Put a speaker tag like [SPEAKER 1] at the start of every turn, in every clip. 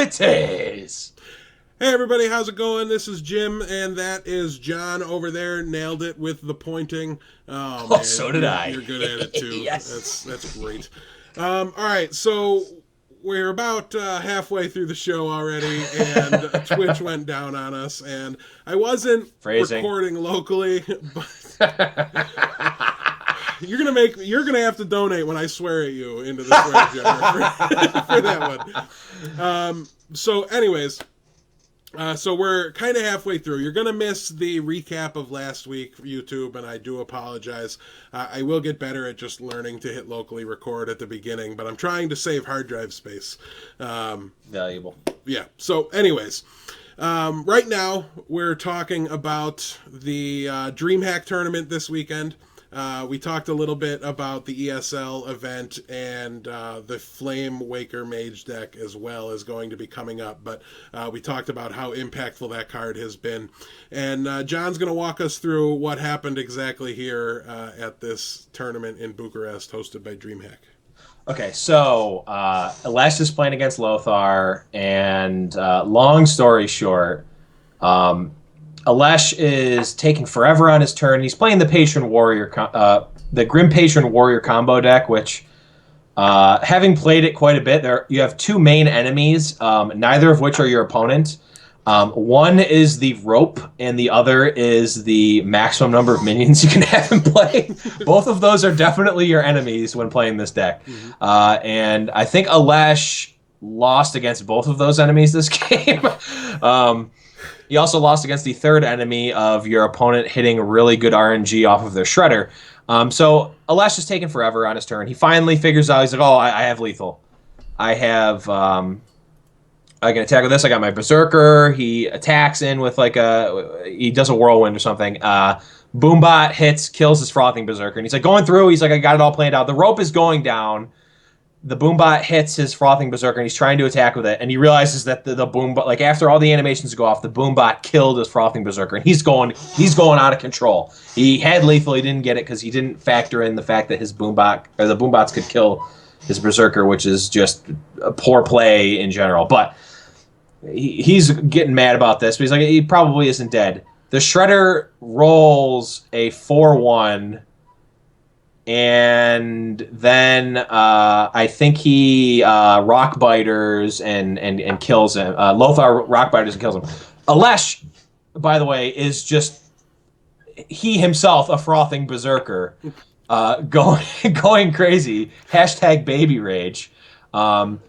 [SPEAKER 1] titties.
[SPEAKER 2] Hey everybody, how's it going? This is Jim, and that is John over there. Nailed it with the pointing. Oh man,
[SPEAKER 1] so did I.
[SPEAKER 2] You're good at it too.
[SPEAKER 1] Yes.
[SPEAKER 2] That's great. All right, so we're about halfway through the show already, and Twitch went down on us, and I wasn't recording locally, but you're gonna have to donate when I swear at you into the swear jar for that one. So anyways. So we're kind of halfway through. You're going to miss the recap of last week for YouTube, and I do apologize. I will get better at just learning to hit locally record at the beginning, but I'm trying to save hard drive space.
[SPEAKER 1] Valuable.
[SPEAKER 2] Yeah. So anyways, right now we're talking about the Dreamhack tournament this weekend. We talked a little bit about the ESL event, and the Flame Waker Mage deck as well is going to be coming up, but we talked about how impactful that card has been. And John's going to walk us through what happened exactly here at this tournament in Bucharest hosted by Dreamhack.
[SPEAKER 1] Okay, so Alesh is playing against Lothar, and long story short, Alesh is taking forever on his turn. He's playing the Patron Warrior, the Grim Patron Warrior combo deck, which, having played it quite a bit, you have two main enemies, neither of which are your opponent. One is the rope, and the other is the maximum number of minions you can have in play. Both of those are definitely your enemies when playing this deck. Mm-hmm. And I think Alesh lost against both of those enemies this game. He also lost against the third enemy of your opponent hitting really good RNG off of their Shredder. So Alesh is taking forever on his turn. He finally figures out, he's like, oh, I have lethal. I can attack with this. I got my Berserker. He attacks in with he does a whirlwind or something. Boombot hits, kills his Frothing Berserker. And he's like going through. He's like, I got it all planned out. The rope is going down. The Boombot hits his Frothing Berserker, and he's trying to attack with it, and he realizes that the Boombot, after all the animations go off, the Boombot killed his Frothing Berserker, and he's going out of control. He had lethal, he didn't get it because he didn't factor in the fact that the Boombots could kill his Berserker, which is just a poor play in general. But he's getting mad about this, but he's like, he probably isn't dead. The Shredder rolls a 4-1. And then I think he rock biters and kills him. Lothar rock biters and kills him. Alesh, by the way, is just he himself a Frothing Berserker, going crazy. # baby rage. And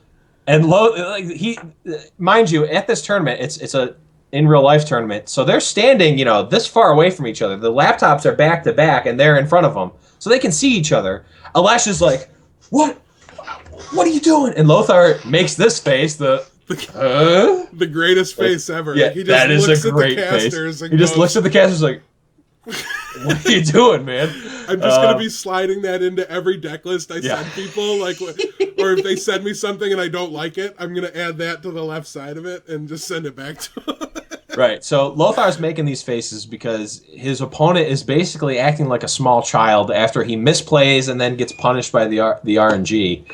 [SPEAKER 1] mind you, at this tournament, it's a in real life tournament, so they're standing this far away from each other. The laptops are back to back, and they're in front of them. So they can see each other. Alesh is like, what are you doing? And Lothar makes this face, the
[SPEAKER 2] greatest face ever.
[SPEAKER 1] Yeah,
[SPEAKER 2] he just
[SPEAKER 1] that is
[SPEAKER 2] looks
[SPEAKER 1] a great
[SPEAKER 2] at the casters
[SPEAKER 1] face. He just looks at the casters like, what are you doing, man?
[SPEAKER 2] I'm just going to be sliding that into every deck list I send people. Or if they send me something and I don't like it, I'm going to add that to the left side of it and just send it back to them.
[SPEAKER 1] Right, so Lothar's making these faces because his opponent is basically acting like a small child after he misplays and then gets punished by the RNG.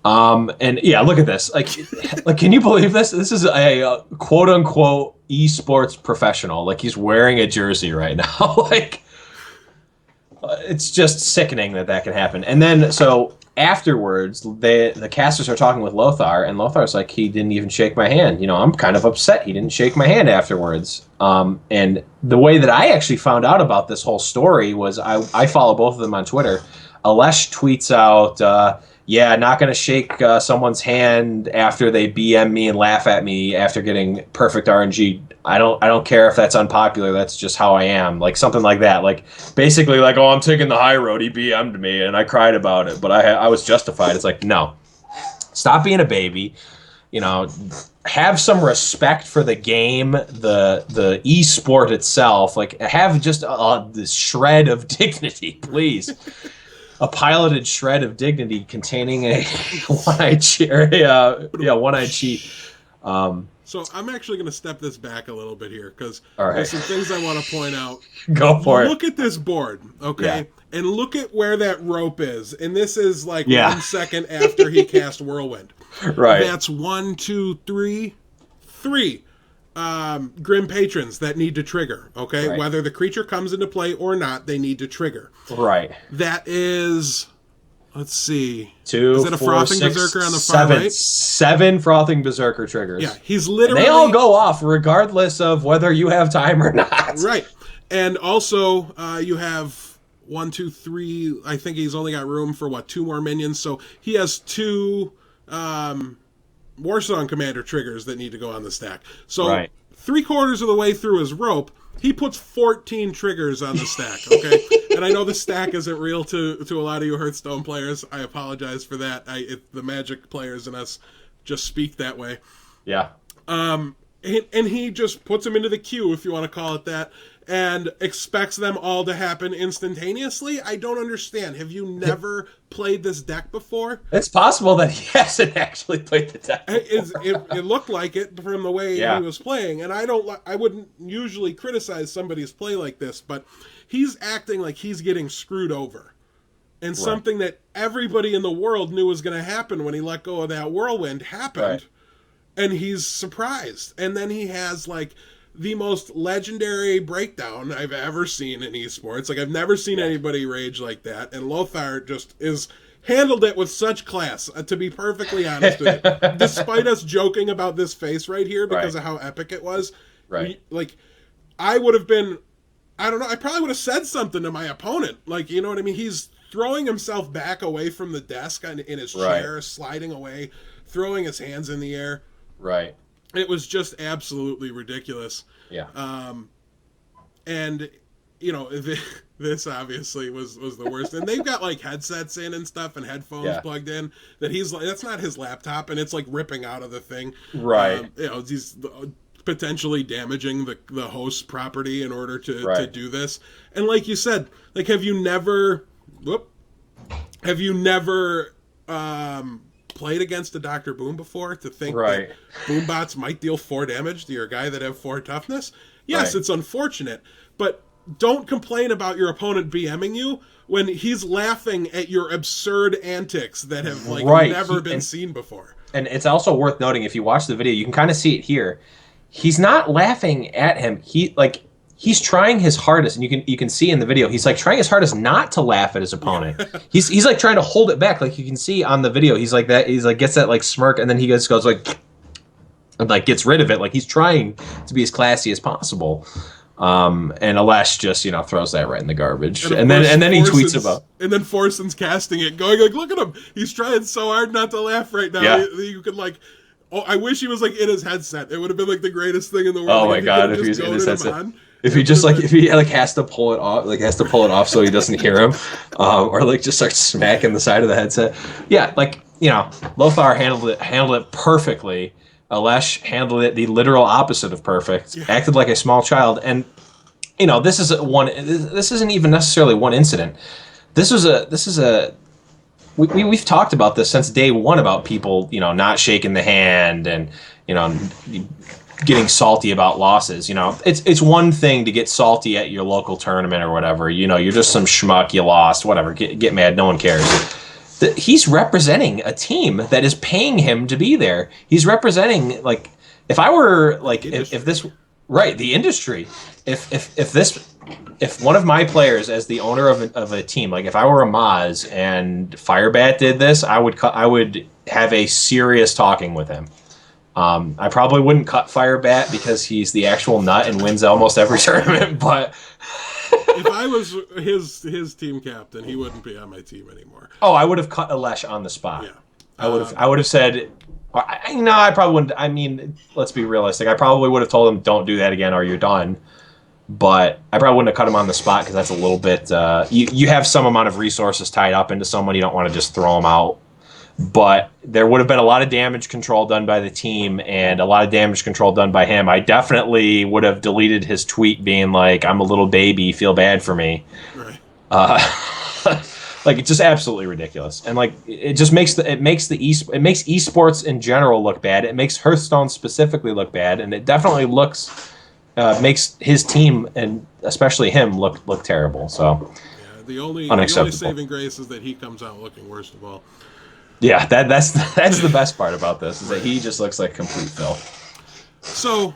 [SPEAKER 1] And yeah, look at this. Like, can you believe this? This is a quote unquote esports professional. Like, he's wearing a jersey right now. It's just sickening that can happen. And then so afterwards, the casters are talking with Lothar, and Lothar's like, he didn't even shake my hand. I'm kind of upset he didn't shake my hand afterwards. And the way that I actually found out about this whole story was I follow both of them on Twitter. Alesh tweets out, not going to shake someone's hand after they BM me and laugh at me after getting perfect RNG. I don't care if that's unpopular. That's just how I am. Something like that. Basically, oh, I'm taking the high road. He BM'd me, and I cried about it, but I was justified. It's like, no, stop being a baby. Have some respect for the game, the e-sport itself. Have just this shred of dignity, please. A piloted shred of dignity containing a one-eyed cheat. One-eyed cheat.
[SPEAKER 2] So I'm actually going to step this back a little bit here because there's some things I want to point out.
[SPEAKER 1] Go for it.
[SPEAKER 2] Look at this board, okay? And look at where that rope is. And this is like 1 second after he cast Whirlwind.
[SPEAKER 1] Right.
[SPEAKER 2] That's 1, 2, 3. 3 Grim Patrons that need to trigger. Okay?
[SPEAKER 1] Right.
[SPEAKER 2] Whether the creature comes into play or not, they need to trigger.
[SPEAKER 1] Right.
[SPEAKER 2] That is... Let's see.
[SPEAKER 1] 2,
[SPEAKER 2] is it a
[SPEAKER 1] 4,
[SPEAKER 2] Frothing
[SPEAKER 1] 6,
[SPEAKER 2] Berserker on the
[SPEAKER 1] 7,
[SPEAKER 2] far right?
[SPEAKER 1] 7 Frothing Berserker triggers.
[SPEAKER 2] Yeah, he's literally...
[SPEAKER 1] And they all go off regardless of whether you have time or not.
[SPEAKER 2] Right. And also, you have 1, 2, 3... I think he's only got room for, 2 more minions. So he has 2 Warsong Commander triggers that need to go on the stack. So 3/4 of the way through his rope, he puts 14 triggers on the stack, okay? And I know the stack isn't real to a lot of you Hearthstone players. I apologize for that. The Magic players and us just speak that way.
[SPEAKER 1] Yeah.
[SPEAKER 2] And he just puts them into the queue, if you want to call it that, and expects them all to happen instantaneously. I don't understand. Have you never played this deck before?
[SPEAKER 1] It's possible that he hasn't actually played the deck before.
[SPEAKER 2] It looked like it from the way he was playing, and I wouldn't usually criticize somebody's play like this, but he's acting like he's getting screwed over. And something that everybody in the world knew was going to happen when he let go of that Whirlwind happened.
[SPEAKER 1] Right.
[SPEAKER 2] And he's surprised. And then he has, the most legendary breakdown I've ever seen in esports. I've never seen anybody rage like that. And Lothar just handled it with such class, to be perfectly honest with you. Despite us joking about this face right here because of how epic it was.
[SPEAKER 1] Right.
[SPEAKER 2] I would have been... I don't know. I probably would have said something to my opponent. You know what I mean? He's throwing himself back away from the desk in his chair, sliding away, throwing his hands in the air.
[SPEAKER 1] Right.
[SPEAKER 2] It was just absolutely ridiculous.
[SPEAKER 1] Yeah.
[SPEAKER 2] And, this obviously was the worst. And they've got, headsets in and stuff and headphones plugged in that that's not his laptop, and it's, ripping out of the thing.
[SPEAKER 1] Right.
[SPEAKER 2] He's potentially damaging the host's property in order to do this. And like you said, have you never played against a Dr. Boom before to think that boom bots might deal 4 damage to your guy that have 4 toughness? Yes, it's unfortunate, but don't complain about your opponent BMing you when he's laughing at your absurd antics that have never been seen before.
[SPEAKER 1] And it's also worth noting, if you watch the video, you can kind of see it here. He's not laughing at him. He's trying his hardest, and you can see in the video, he's trying his hardest not to laugh at his opponent. He's trying to hold it back, you can see on the video. He's like that. He's gets that smirk, and then he goes and gets rid of it. He's trying to be as classy as possible. And Alesh just throws that right in the garbage, and then he tweets about.
[SPEAKER 2] And then Forson's casting it, going look at him. He's trying so hard not to laugh right now.
[SPEAKER 1] Yeah.
[SPEAKER 2] You could I wish he was in his headset. It would have been the greatest thing in the world.
[SPEAKER 1] Oh my god, if he was in his headset. If he just if he has to pull it off, so he doesn't hear him, or just starts smacking the side of the headset. Yeah, Lothar handled it perfectly. Alesh handled it the literal opposite of perfect. Yeah. Acted like a small child, and this isn't even necessarily one incident. We've talked about this since day one about people not shaking the hand and getting salty about losses. It's one thing to get salty at your local tournament or whatever. You're just some schmuck, you lost, whatever. Get mad, no one cares. He's representing a team that is paying him to be there. He's representing if I were if this the industry. If one of my players, as the owner of a team, if I were a Maz and Firebat did this, I would have a serious talking with him. I probably wouldn't cut Firebat because he's the actual nut and wins almost every tournament, but
[SPEAKER 2] if I was his team captain, he wouldn't be on my team anymore.
[SPEAKER 1] Oh, I would have cut Alesh on the spot.
[SPEAKER 2] Yeah.
[SPEAKER 1] I would have said, no, I probably wouldn't. I mean, let's be realistic. I probably would have told him, don't do that again or you're done. But I probably wouldn't have cut him on the spot because that's a little bit... you have some amount of resources tied up into someone. You don't want to just throw them out. But there would have been a lot of damage control done by the team and a lot of damage control done by him. I definitely would have deleted his tweet being I'm a little baby, feel bad for me.
[SPEAKER 2] Right.
[SPEAKER 1] It's just absolutely ridiculous. And it just makes esports in general look bad. It makes Hearthstone specifically look bad, and it definitely makes his team and especially him look terrible. So
[SPEAKER 2] The only saving grace is that he comes out looking worst of all.
[SPEAKER 1] Yeah, that's the best part about this, is that he just looks like complete filth.
[SPEAKER 2] So,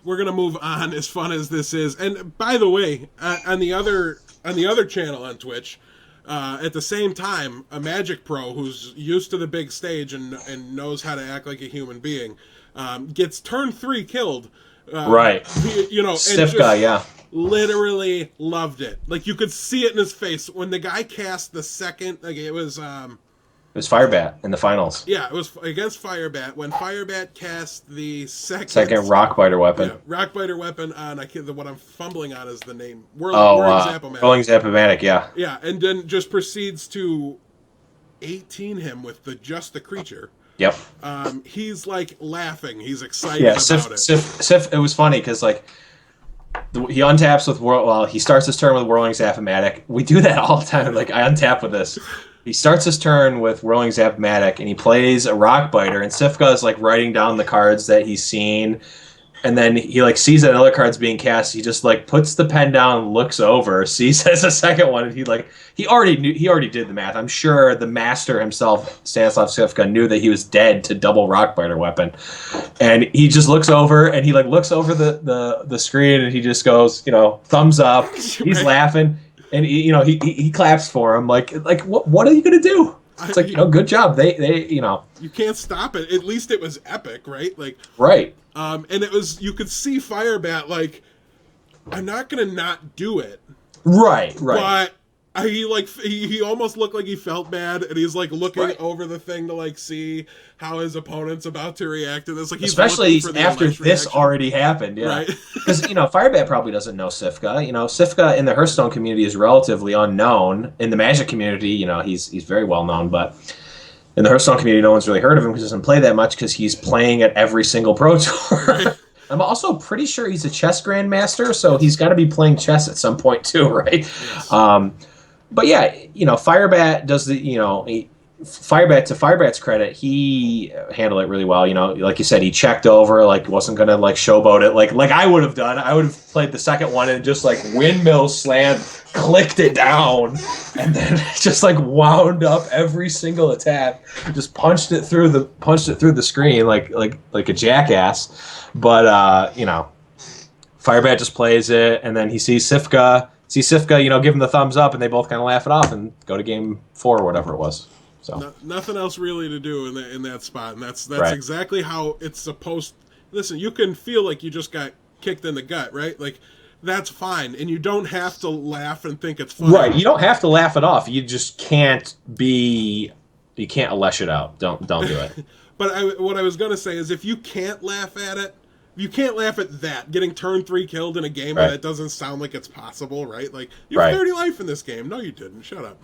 [SPEAKER 2] we're gonna move on, as fun as this is. And by the way, on the other channel on Twitch, at the same time, a Magic Pro who's used to the big stage and knows how to act like a human being, gets turn 3 killed.
[SPEAKER 1] Right. Stiff guy, yeah.
[SPEAKER 2] Literally loved it. Like, you could see it in his face when the guy cast the second. Like, it was
[SPEAKER 1] Firebat in the finals.
[SPEAKER 2] Yeah, it was against Firebat. When Firebat cast the second
[SPEAKER 1] Rockbiter weapon.
[SPEAKER 2] Yeah, Rockbiter weapon on, what I'm fumbling on is the name.
[SPEAKER 1] Whirling Zap-O-Matic, yeah.
[SPEAKER 2] Yeah, and then just proceeds to 18 him with just the creature.
[SPEAKER 1] Yep.
[SPEAKER 2] He's like laughing. He's excited about it.
[SPEAKER 1] Sif, it was funny because like he untaps with he starts his turn with Whirling Zap-O-Matic. We do that all the time. Like, I untap with this. He starts his turn with Whirling Zap-O-Matic, and he plays a Rockbiter, and Sifka is like writing down the cards that he's seen, and then he like sees that another card's being cast. He just like puts the pen down, looks over, sees there's a second one, and he already did the math. I'm sure the master himself, Stanislav Sifka, knew that he was dead to double Rockbiter weapon, and he just looks over, and he like looks over the screen, and he just goes, thumbs up. He's laughing. And he claps for him like what are you gonna do? It's like, good job. They
[SPEAKER 2] you can't stop it. At least it was epic, right? Like,
[SPEAKER 1] right.
[SPEAKER 2] And it was, you could see Firebat like, I'm not gonna not do it.
[SPEAKER 1] Right.
[SPEAKER 2] But he almost looked like he felt bad, and he's like looking over the thing to like see how his opponent's about to react to this. Like, he's
[SPEAKER 1] especially after this already happened, yeah.
[SPEAKER 2] Right.
[SPEAKER 1] Because Firebat probably doesn't know Sifka. Sifka in the Hearthstone community is relatively unknown. In the Magic community, he's very well known, but in the Hearthstone community, no one's really heard of him because he doesn't play that much because he's playing at every single Pro Tour. Right. I'm also pretty sure he's a chess grandmaster, so he's got to be playing chess at some point too, right? Yes. But yeah, Firebat does Firebat, to Firebat's credit, he handled it really well. Like you said, he checked over, like wasn't gonna like showboat it, like I would have done. I would have played the second one and just like windmill slam, clicked it down, and then just like wound up every single attack, just punched it through the screen like a jackass. But Firebat just plays it, and then he sees Sifka, give him the thumbs up, and they both kind of laugh it off and go to game 4 or whatever it was. So
[SPEAKER 2] nothing else really to do in that spot, and that's
[SPEAKER 1] right.
[SPEAKER 2] Exactly how it's supposed. Listen, you can feel like you just got kicked in the gut, right? Like, that's fine, and you don't have to laugh and think it's funny.
[SPEAKER 1] Right, you don't have to laugh it off. You just can't Alesh it out. Don't do it.
[SPEAKER 2] But what I was gonna say is, if you can't laugh at it, you can't laugh at that, getting turn 3 killed in a game where that doesn't sound like it's possible, right? Like, you have 30 life in this game. No, you didn't. Shut up.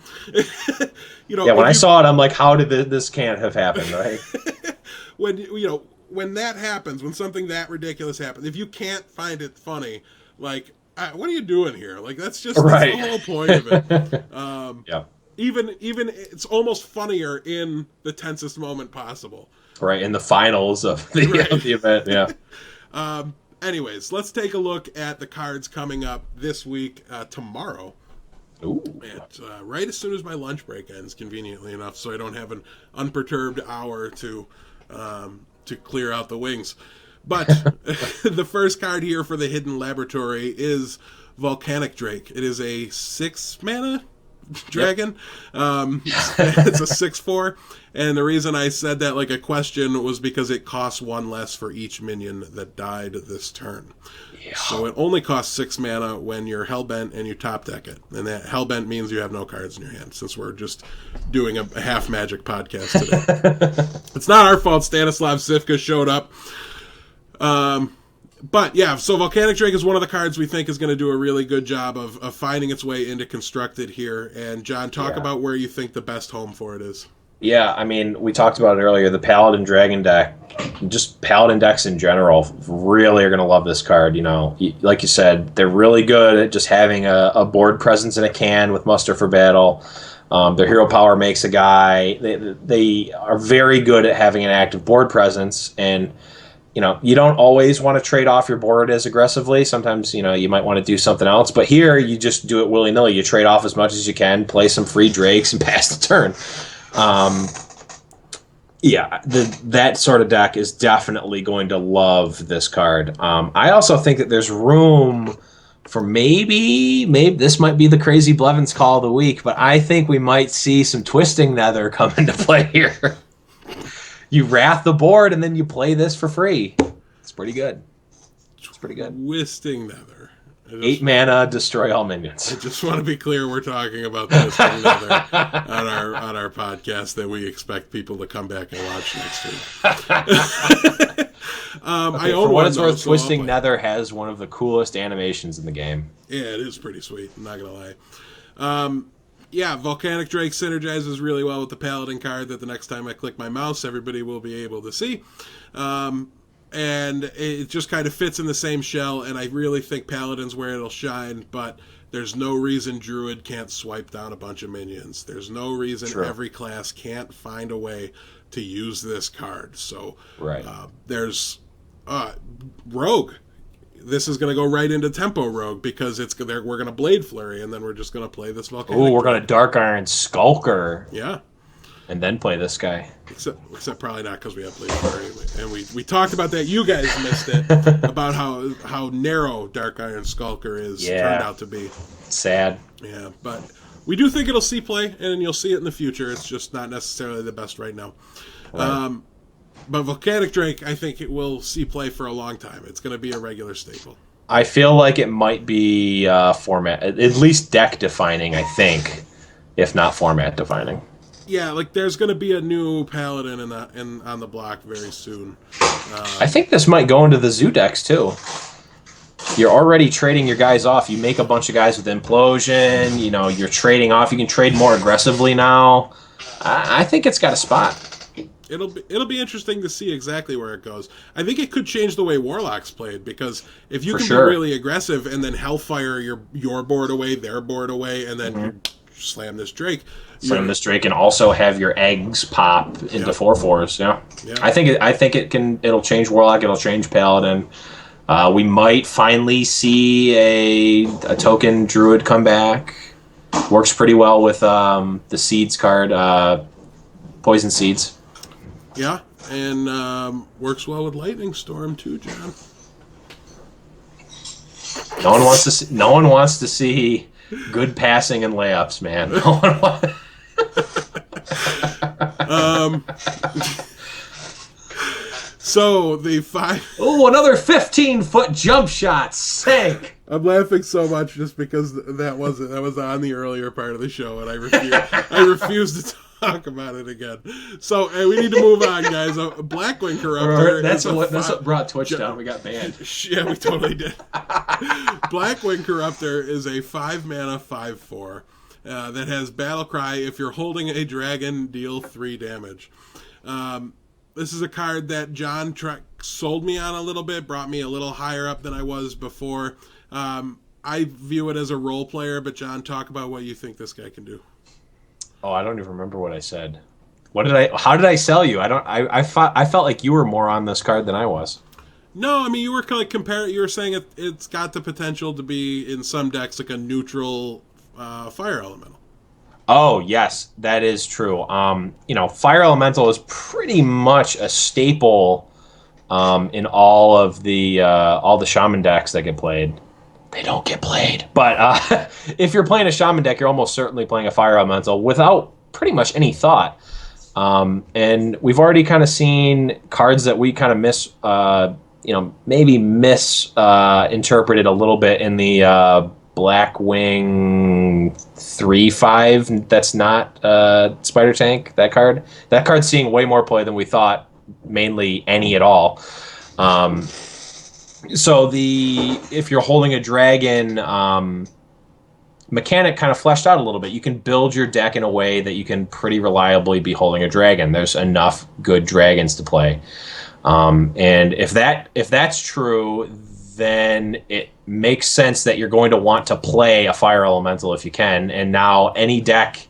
[SPEAKER 1] When I saw it, I'm like, how did this can't have happened, right?
[SPEAKER 2] When that happens, when something that ridiculous happens, if you can't find it funny, like, what are you doing here? Like, that's the whole point of it. Yeah. Even it's almost funnier in the tensest moment possible.
[SPEAKER 1] Right, in the finals of the event, yeah.
[SPEAKER 2] Anyways, let's take a look at the cards coming up this week, tomorrow.
[SPEAKER 1] Ooh.
[SPEAKER 2] Right as soon as my lunch break ends, conveniently enough, so I don't have an unperturbed hour to clear out the wings. But the first card here for the Hidden Laboratory is Volcanic Drake. It is a 6-mana dragon. It's a 6/4, and the reason I said that like a question was because it costs 1 less for each minion that died this turn. Yeah. So it only costs 6 mana when you're Hellbent and you top deck it, and that Hellbent means you have no cards in your hand, since we're just doing a half Magic podcast today. It's not our fault Stanislav Sifka showed up. But yeah, so Volcanic Drake is one of the cards we think is going to do a really good job of finding its way into Constructed here. And John, talk about where you think the best home for it is.
[SPEAKER 1] Yeah, I mean, we talked about it earlier. The Paladin Dragon deck, just Paladin decks in general, really are going to love this card. Like you said, they're really good at just having a board presence in a can with Muster for Battle. Their hero power makes a guy. They are very good at having an active board presence, and you don't always want to trade off your board as aggressively. Sometimes, you might want to do something else. But here, you just do it willy-nilly. You trade off as much as you can, play some free Drakes, and pass the turn. That sort of deck is definitely going to love this card. I also think that there's room for maybe this might be the crazy Blevins call of the week, but I think we might see some Twisting Nether come into play here. You wrath the board, and then you play this for free. It's pretty good.
[SPEAKER 2] Twisting Nether.
[SPEAKER 1] 8 mana, destroy all minions.
[SPEAKER 2] I just want to be clear, we're talking about Twisting Nether on our podcast that we expect people to come back and watch next week. I own
[SPEAKER 1] for what it's worth,
[SPEAKER 2] so
[SPEAKER 1] Twisting Nether has one of the coolest animations in the game.
[SPEAKER 2] Yeah, it is pretty sweet. I'm not going to lie. Volcanic Drake synergizes really well with the Paladin card that the next time I click my mouse, everybody will be able to see. And it just kind of fits in the same shell, and I really think Paladin's where it'll shine, but there's no reason Druid can't swipe down a bunch of minions. There's no reason every class can't find a way to use this card. So there's Rogue. This is going to go right into Tempo Rogue because we're going to Blade Flurry, and then we're just going to play this Volcanic.
[SPEAKER 1] Ooh, we're going to Dark Iron Skulker.
[SPEAKER 2] Yeah.
[SPEAKER 1] And then play this guy.
[SPEAKER 2] Except probably not because we have Blade Flurry. And we talked about that. You guys missed it. About how narrow Dark Iron Skulker turned out to be.
[SPEAKER 1] Sad.
[SPEAKER 2] Yeah, but we do think it'll see play, and you'll see it in the future. It's just not necessarily the best right now. Right. But Volcanic Drake, I think it will see play for a long time. It's going to be a regular staple.
[SPEAKER 1] I feel like it might be format, at least deck defining, I think, if not format defining.
[SPEAKER 2] Yeah, like there's going to be a new Paladin on the block very soon.
[SPEAKER 1] I think this might go into the Zoo decks too. You're already trading your guys off. You make a bunch of guys with Implosion. You're trading off. You can trade more aggressively now. I think it's got a spot.
[SPEAKER 2] It'll be interesting to see exactly where it goes. I think it could change the way Warlock's played, because if you can be really aggressive and then Hellfire your board away, their board away, and then you slam this Drake.
[SPEAKER 1] And also have your eggs pop into 4/4s. Yeah. I think it'll change Warlock. It'll change Paladin. We might finally see a token Druid come back. Works pretty well with the Seeds card, Poison Seeds.
[SPEAKER 2] Yeah, and works well with Lightning Storm too, John.
[SPEAKER 1] No one wants to see good passing and layups, man. No one wants.
[SPEAKER 2] So the 5.
[SPEAKER 1] Oh, another 15-foot jump shot sank.
[SPEAKER 2] I'm laughing so much just because that was on the earlier part of the show, and I refuse to talk about it again. So we need to move on, guys. Blackwing Corruptor.
[SPEAKER 1] That's what brought Twitch down. We got banned.
[SPEAKER 2] Yeah, we totally did. Blackwing Corruptor is a 5-mana 5/4 that has Battle Cry. If you're holding a dragon, deal 3 damage. This is a card that John sold me on a little bit, brought me a little higher up than I was before. I view it as a role player, but John, talk about what you think this guy can do.
[SPEAKER 1] Oh, I don't even remember what I said. How did I sell you? I felt like you were more on this card than I was.
[SPEAKER 2] No, I mean, you were like you were saying it's got the potential to be in some decks like a neutral fire elemental.
[SPEAKER 1] Oh, yes, that is true. Fire Elemental is pretty much a staple in all the Shaman decks that get played. They don't get played. But if you're playing a Shaman deck, you're almost certainly playing a Fire Elemental without pretty much any thought. And we've already kind of seen cards that we kind of maybe misinterpreted a little bit in the Blackwing 3/5. That's not Spider Tank. That card's seeing way more play than we thought. Mainly any at all. So if you're holding a dragon, mechanic kind of fleshed out a little bit. You can build your deck in a way that you can pretty reliably be holding a dragon. There's enough good dragons to play, and if that's true, then it makes sense that you're going to want to play a fire elemental if you can. And now any deck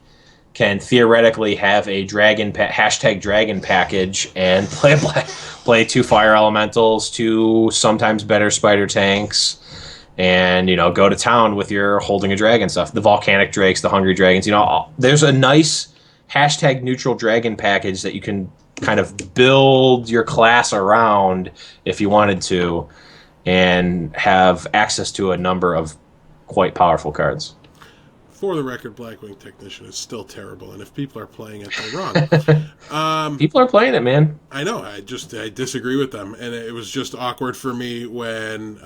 [SPEAKER 1] can theoretically have a hashtag dragon package and play 2 fire elementals, 2 sometimes better spider tanks, and go to town with your holding a dragon stuff. The volcanic drakes, the hungry dragons. There's a nice hashtag neutral dragon package that you can kind of build your class around if you wanted to, and have access to a number of quite powerful cards.
[SPEAKER 2] For the record, Blackwing Technician is still terrible, and if people are playing it, they're wrong.
[SPEAKER 1] People are playing it, man.
[SPEAKER 2] I know. I disagree with them, and it was just awkward for me when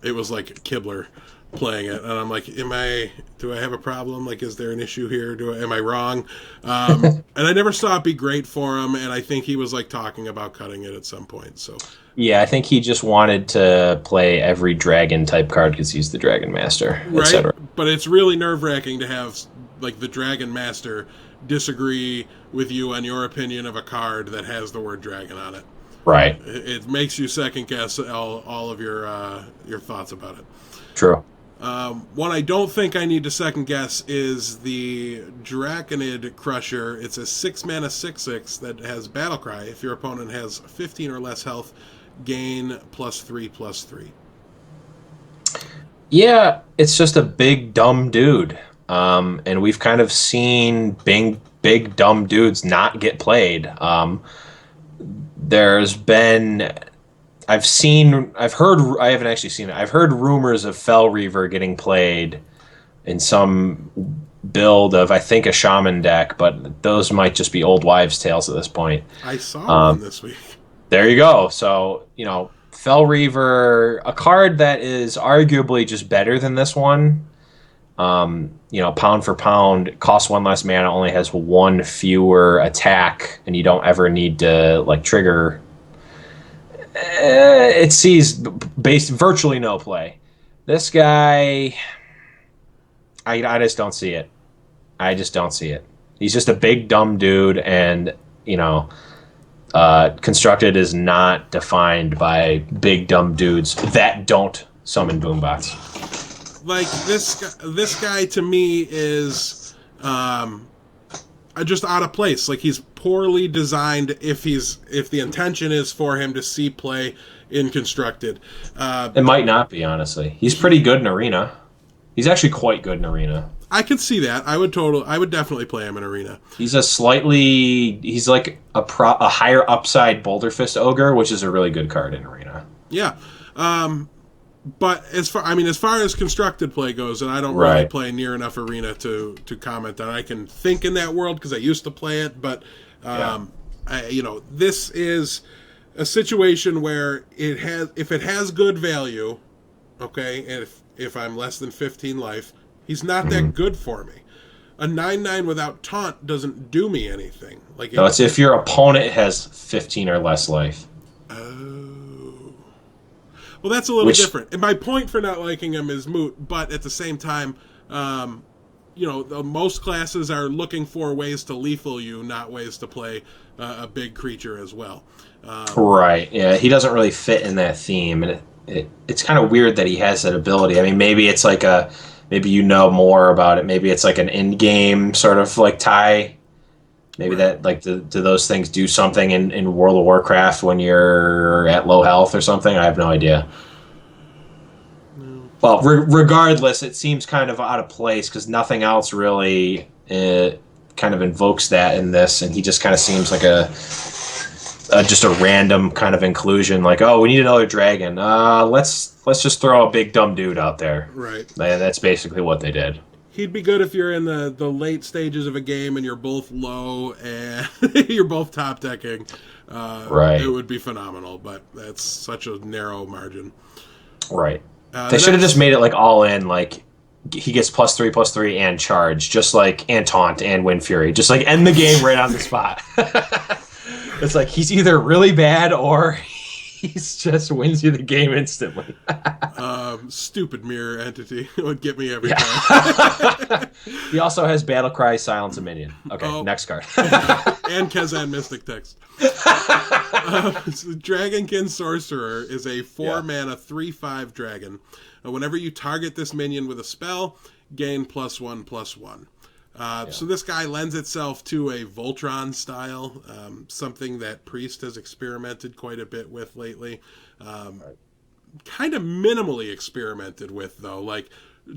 [SPEAKER 2] it was like Kibler playing it, and I'm like, do I have a problem? Like, is there an issue here? Am I wrong? And I never saw it be great for him, and I think he was like talking about cutting it at some point. So
[SPEAKER 1] yeah, I think he just wanted to play every dragon type card because he's the Dragon Master,
[SPEAKER 2] right?
[SPEAKER 1] etc.
[SPEAKER 2] But it's really nerve-wracking to have like the Dragon Master disagree with you on your opinion of a card that has the word dragon on it.
[SPEAKER 1] Right.
[SPEAKER 2] It makes you second guess all of your thoughts about it.
[SPEAKER 1] True.
[SPEAKER 2] One I don't think I need to second guess is the Draconid Crusher. It's a 6-mana 6/6 that has Battlecry. If your opponent has 15 or less health, gain +3/+3.
[SPEAKER 1] Yeah, it's just a big dumb dude, and we've kind of seen big dumb dudes not get played. There's been, I haven't actually seen it. I've heard rumors of Fel Reaver getting played in some build of, I think, a Shaman deck, but those might just be old wives' tales at this point.
[SPEAKER 2] I saw one this week.
[SPEAKER 1] There you go. So, Fel Reaver, a card that is arguably just better than this one. Pound for pound, costs 1 less mana, only has 1 fewer attack, and you don't ever need to trigger. It sees virtually no play. This guy, I just don't see it. I just don't see it. He's just a big dumb dude, and Constructed is not defined by big dumb dudes that don't summon boombots.
[SPEAKER 2] Like this guy to me is just out of place. Like, he's poorly designed if the intention is for him to see play in Constructed.
[SPEAKER 1] It might not be, honestly. He's pretty good in Arena. He's actually quite good in Arena.
[SPEAKER 2] I could see that. I would definitely play him in Arena.
[SPEAKER 1] He's like a higher upside Boulder Fist Ogre, which is a really good card in Arena.
[SPEAKER 2] Yeah. But as far as Constructed play goes, and I don't really play near enough Arena to comment on. I can think in that world because I used to play it, but this is a situation where if it has good value, okay, and if I'm less than 15 life, he's not that good for me. A 9/9 without taunt doesn't do me anything.
[SPEAKER 1] It's if your opponent has 15 or less life.
[SPEAKER 2] Well, that's a little different. And my point for not liking him is moot, but at the same time, most classes are looking for ways to lethal you, not ways to play a big creature as well.
[SPEAKER 1] Right. Yeah, he doesn't really fit in that theme, and it's kind of weird that he has that ability. I mean, maybe it's maybe more about it. Maybe it's like an in-game sort of tie. Maybe that do those things do something in World of Warcraft when you're at low health or something? I have no idea. No. Well, regardless, it seems kind of out of place because nothing else really kind of invokes that in this, and he just kind of seems like just a random kind of inclusion. Like, oh, we need another dragon. Let's just throw a big dumb dude out there.
[SPEAKER 2] Right.
[SPEAKER 1] And that's basically what they did.
[SPEAKER 2] He'd be good if you're in the late stages of a game and you're both low and you're both top decking.
[SPEAKER 1] Right.
[SPEAKER 2] It would be phenomenal, but that's such a narrow margin.
[SPEAKER 1] Right. They should have just made it all in, he gets +3/+3 and charge, and taunt and Wind Fury. Just end the game right on the spot. It's he's either really bad or he's just wins you the game instantly.
[SPEAKER 2] Stupid mirror entity. It would get me every time.
[SPEAKER 1] He also has Battlecry, Silence a Minion. Okay, next card.
[SPEAKER 2] And Kezan Mystic Text. Dragonkin Sorcerer is a 4-mana 3/5 dragon. Whenever you target this minion with a spell, gain +1/+1. So this guy lends itself to a Voltron style, something that Priest has experimented quite a bit with lately. Kind of minimally experimented with, though. Like,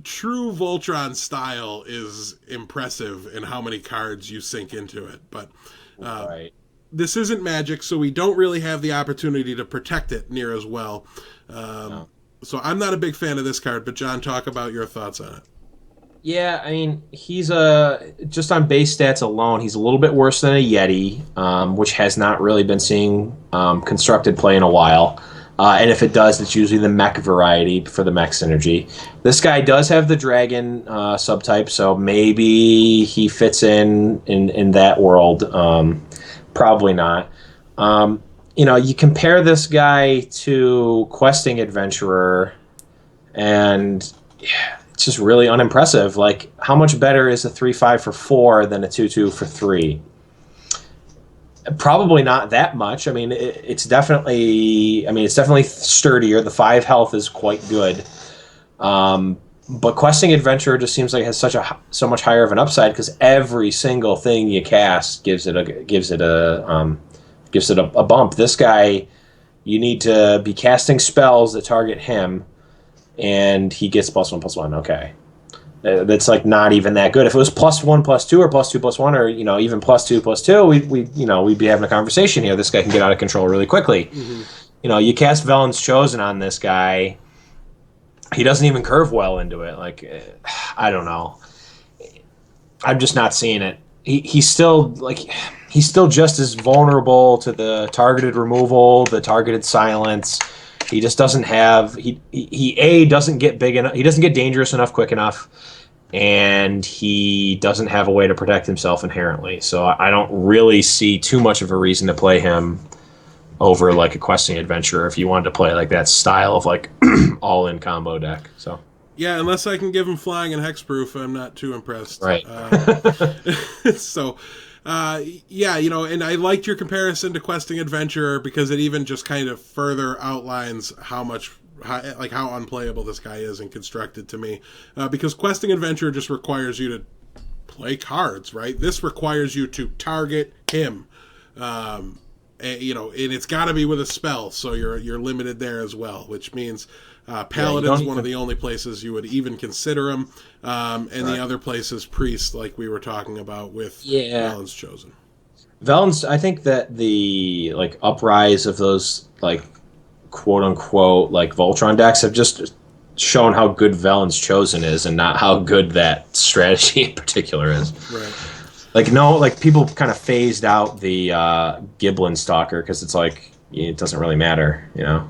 [SPEAKER 2] true Voltron style is impressive in how many cards you sink into it. But this isn't Magic, so we don't really have the opportunity to protect it near as well. So I'm not a big fan of this card, but John, talk about your thoughts on it.
[SPEAKER 1] Yeah, I mean, he's just on base stats alone, he's a little bit worse than a Yeti, which has not really been seeing constructed play in a while. And if it does, it's usually the mech variety for the mech synergy. This guy does have the dragon subtype, so maybe he fits in that world. Probably not. You compare this guy to Questing Adventurer, and it's just really unimpressive. Like, how much better is a 3/5 for 4 than a 2/2 for 3? Probably not that much. I mean, it's definitely sturdier. The 5 health is quite good. But Questing Adventurer just seems like it has so much higher of an upside, because every single thing you cast gives it a bump. This guy, you need to be casting spells that target him, and he gets +1/+1. Okay, that's like not even that good. If it was +1/+2 or +2/+1, or even +2/+2, we'd be having a conversation here. This guy can get out of control really quickly. Mm-hmm. You cast Velen's Chosen on this guy, he doesn't even curve well into it. Like, I don't know. I'm just not seeing it. He's still just as vulnerable to the targeted removal, the targeted silence. He just doesn't have he doesn't get big enough. He doesn't get dangerous enough quick enough, and he doesn't have a way to protect himself inherently. So I don't really see too much of a reason to play him over like a Questing Adventurer if you wanted to play like that style of like all-in combo deck. So
[SPEAKER 2] yeah, unless I can give him flying and hexproof, I'm not too impressed.
[SPEAKER 1] Right.
[SPEAKER 2] So. And I liked your comparison to Questing Adventurer, because it even just kind of further outlines how unplayable this guy is and constructed to me. Because Questing Adventurer just requires you to play cards, right? This requires you to target him. And it's got to be with a spell, so you're limited there as well, which means Paladin's one of the only places you would even consider him, the other places Priest, like we were talking about with Velen's Chosen.
[SPEAKER 1] Velen's, I think that the uprise of those quote unquote Voltron decks have just shown how good Velen's Chosen is, and not how good that strategy in particular is.
[SPEAKER 2] Right.
[SPEAKER 1] People kind of phased out the Giblin Stalker because it's it doesn't really matter,
[SPEAKER 2] Yeah.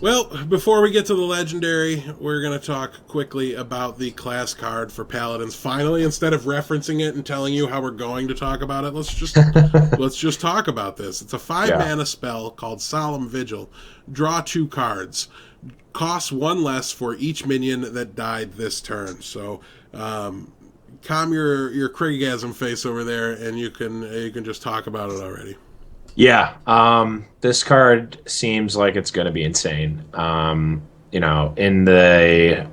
[SPEAKER 2] Well, before we get to the legendary, we're going to talk quickly about the class card for Paladins. Finally, instead of referencing it and telling you how we're going to talk about it, let's just talk about this. It's a 5-mana spell called Solemn Vigil. Draw 2 cards. Costs 1 less for each minion that died this turn. So, calm your Kriggasm face over there, and you can just talk about it already.
[SPEAKER 1] Yeah, this card seems like it's going to be insane. In the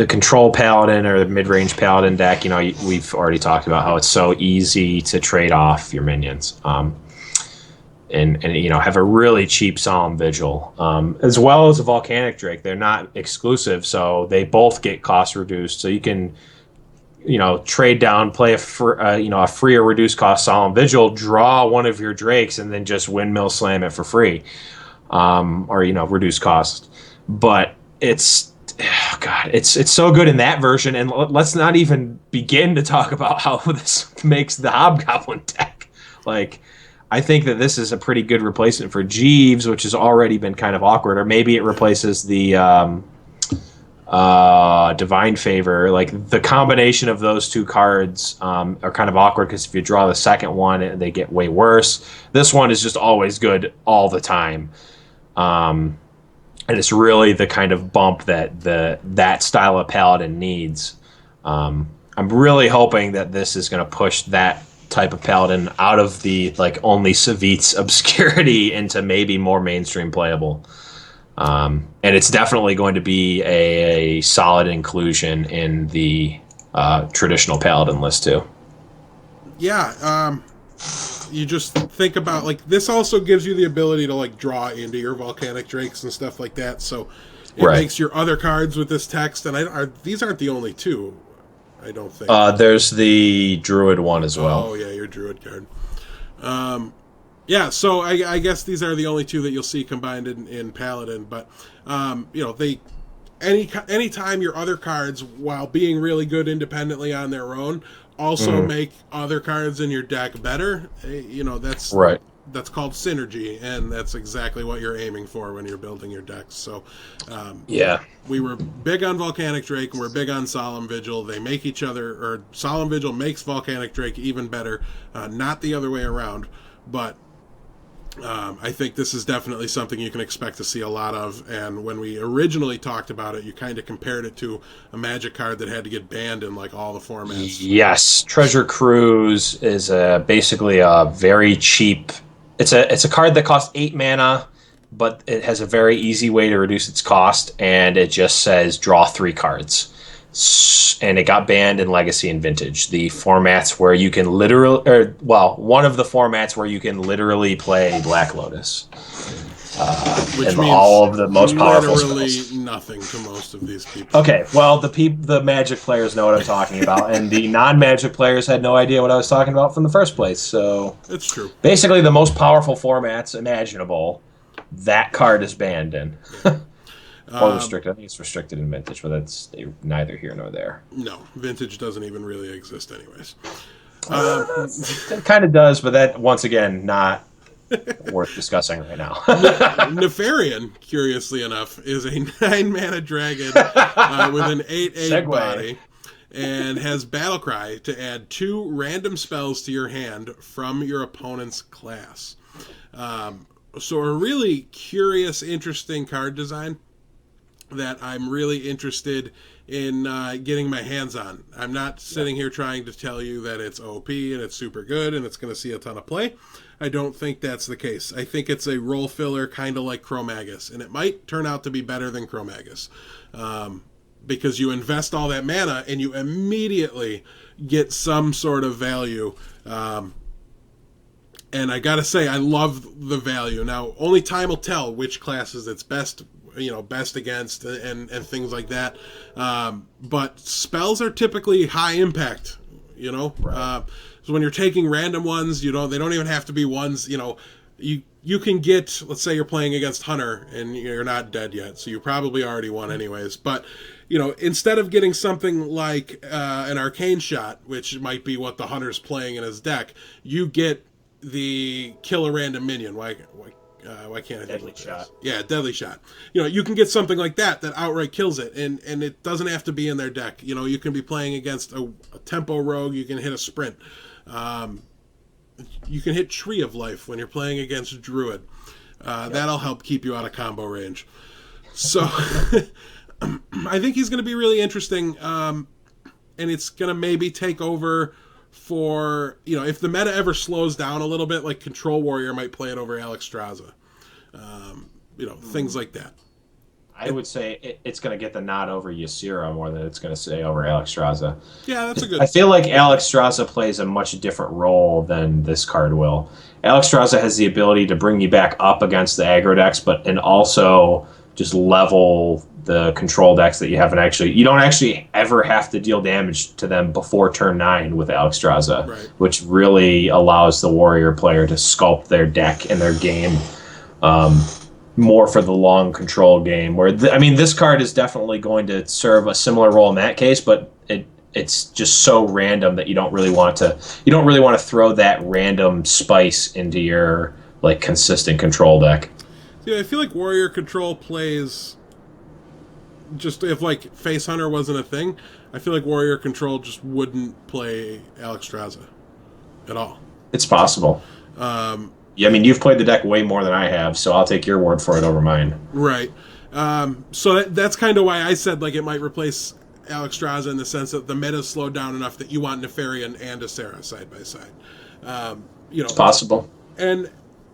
[SPEAKER 1] control paladin or the mid-range paladin deck, we've already talked about how it's so easy to trade off your minions, and have a really cheap Solemn Vigil, as well as a Volcanic Drake. They're not exclusive, so they both get cost reduced. So you can trade down, play a free or reduced cost Solemn Vigil, draw one of your Drakes, and then just windmill slam it for free, or reduced cost. But it's so good in that version, and let's not even begin to talk about how this makes the Hobgoblin deck. I think that this is a pretty good replacement for Jeeves, which has already been kind of awkward, or maybe it replaces the Divine Favor. The combination of those 2 cards are kind of awkward, because if you draw the second one, they get way worse. This one is just always good all the time, and it's really the kind of bump that style of Paladin needs. I'm really hoping that this is going to push that type of Paladin out of the only Savit's obscurity into maybe more mainstream playable. And it's definitely going to be a solid inclusion in the traditional paladin list too.
[SPEAKER 2] Yeah, you just think about, like, this also gives you the ability to, like, draw into your volcanic drakes and stuff like that, so it makes your other cards with this text, and these aren't the only two, I don't think.
[SPEAKER 1] There's the druid one as well.
[SPEAKER 2] Oh yeah, your druid card. Yeah, so I guess these are the only two that you'll see combined in paladin, but anytime your other cards, while being really good independently on their own, also make other cards in your deck better, that's
[SPEAKER 1] right.
[SPEAKER 2] That's called synergy, and that's exactly what you're aiming for when you're building your decks. So, we were big on Volcanic Drake, and we're big on Solemn Vigil. They make each other, or Solemn Vigil makes Volcanic Drake even better, not the other way around, but I think this is definitely something you can expect to see a lot of, and when we originally talked about it, you kind of compared it to a Magic card that had to get banned in, like, all the formats.
[SPEAKER 1] Yes, Treasure Cruise is basically a very cheap... It's a card that costs 8 mana, but it has a very easy way to reduce its cost, and it just says draw 3 cards. And it got banned in Legacy and Vintage, the formats where you can literally, one of the formats where you can literally play Black Lotus.
[SPEAKER 2] Which
[SPEAKER 1] and
[SPEAKER 2] means
[SPEAKER 1] all of the most powerful
[SPEAKER 2] literally
[SPEAKER 1] spells.
[SPEAKER 2] Nothing to most of these people.
[SPEAKER 1] Okay, well, the Magic players know what I'm talking about, and the non-Magic players had no idea what I was talking about from the first place. So
[SPEAKER 2] it's true.
[SPEAKER 1] Basically, the most powerful formats imaginable, that card is banned in. Yeah. Or restricted. I think it's restricted in Vintage, but that's neither here nor there.
[SPEAKER 2] No, Vintage doesn't even really exist anyways.
[SPEAKER 1] It kind of does, but that, once again, not worth discussing right now.
[SPEAKER 2] Nefarian, curiously enough, is a 9-mana dragon with an 8/8 body, and has Battlecry to add 2 random spells to your hand from your opponent's class. So a really curious, interesting card design that I'm really interested in getting my hands on. I'm not sitting here trying to tell you that it's OP and it's super good and it's going to see a ton of play. I don't think that's the case. I think it's a role filler, kind of like Chromagus, and it might turn out to be better than Chromagus, because you invest all that mana and you immediately get some sort of value. And I gotta say, I love the value. Now, only time will tell which classes it's best against and things like that. But spells are typically high impact, Right. So when you're taking random ones, they don't even have to be ones, you can get, let's say you're playing against Hunter and you're not dead yet, so you probably already won anyways. But, instead of getting something like an Arcane Shot, which might be what the Hunter's playing in his deck, you get the kill a random minion. Why can't I think
[SPEAKER 1] Deadly
[SPEAKER 2] of
[SPEAKER 1] Shot?
[SPEAKER 2] Yeah, Deadly Shot. You can get something like that outright kills it, and it doesn't have to be in their deck. You can be playing against a tempo rogue. You can hit a sprint. You can hit Tree of Life when you're playing against Druid. That'll help keep you out of combo range. So I think he's going to be really interesting, and it's going to maybe take over for, if the meta ever slows down a little bit, like Control Warrior might play it over Alexstrasza. Things like that.
[SPEAKER 1] I would say it's going to get the nod over Ysera more than it's going to say over Alexstrasza.
[SPEAKER 2] Yeah, that's a good...
[SPEAKER 1] I feel like Alexstrasza plays a much different role than this card will. Alexstrasza has the ability to bring you back up against the aggro decks, and also just level the control decks that you haven't actually... You don't actually ever have to deal damage to them before turn 9 with Alexstrasza,
[SPEAKER 2] right,
[SPEAKER 1] which really allows the warrior player to sculpt their deck and their game more for the long control game. Where this card is definitely going to serve a similar role in that case, but it's just so random that you don't really want to throw that random spice into your consistent control deck.
[SPEAKER 2] Yeah, I feel like warrior control plays, just if Face Hunter wasn't a thing, I feel like warrior control just wouldn't play Alexstrasza at all.
[SPEAKER 1] It's possible. You've played the deck way more than I have, so I'll take your word for it over mine.
[SPEAKER 2] Right. So that's kind of why I said it might replace Alexstrasza, in the sense that the meta's slowed down enough that you want Nefarian and Ysera side by side.
[SPEAKER 1] It's possible.
[SPEAKER 2] And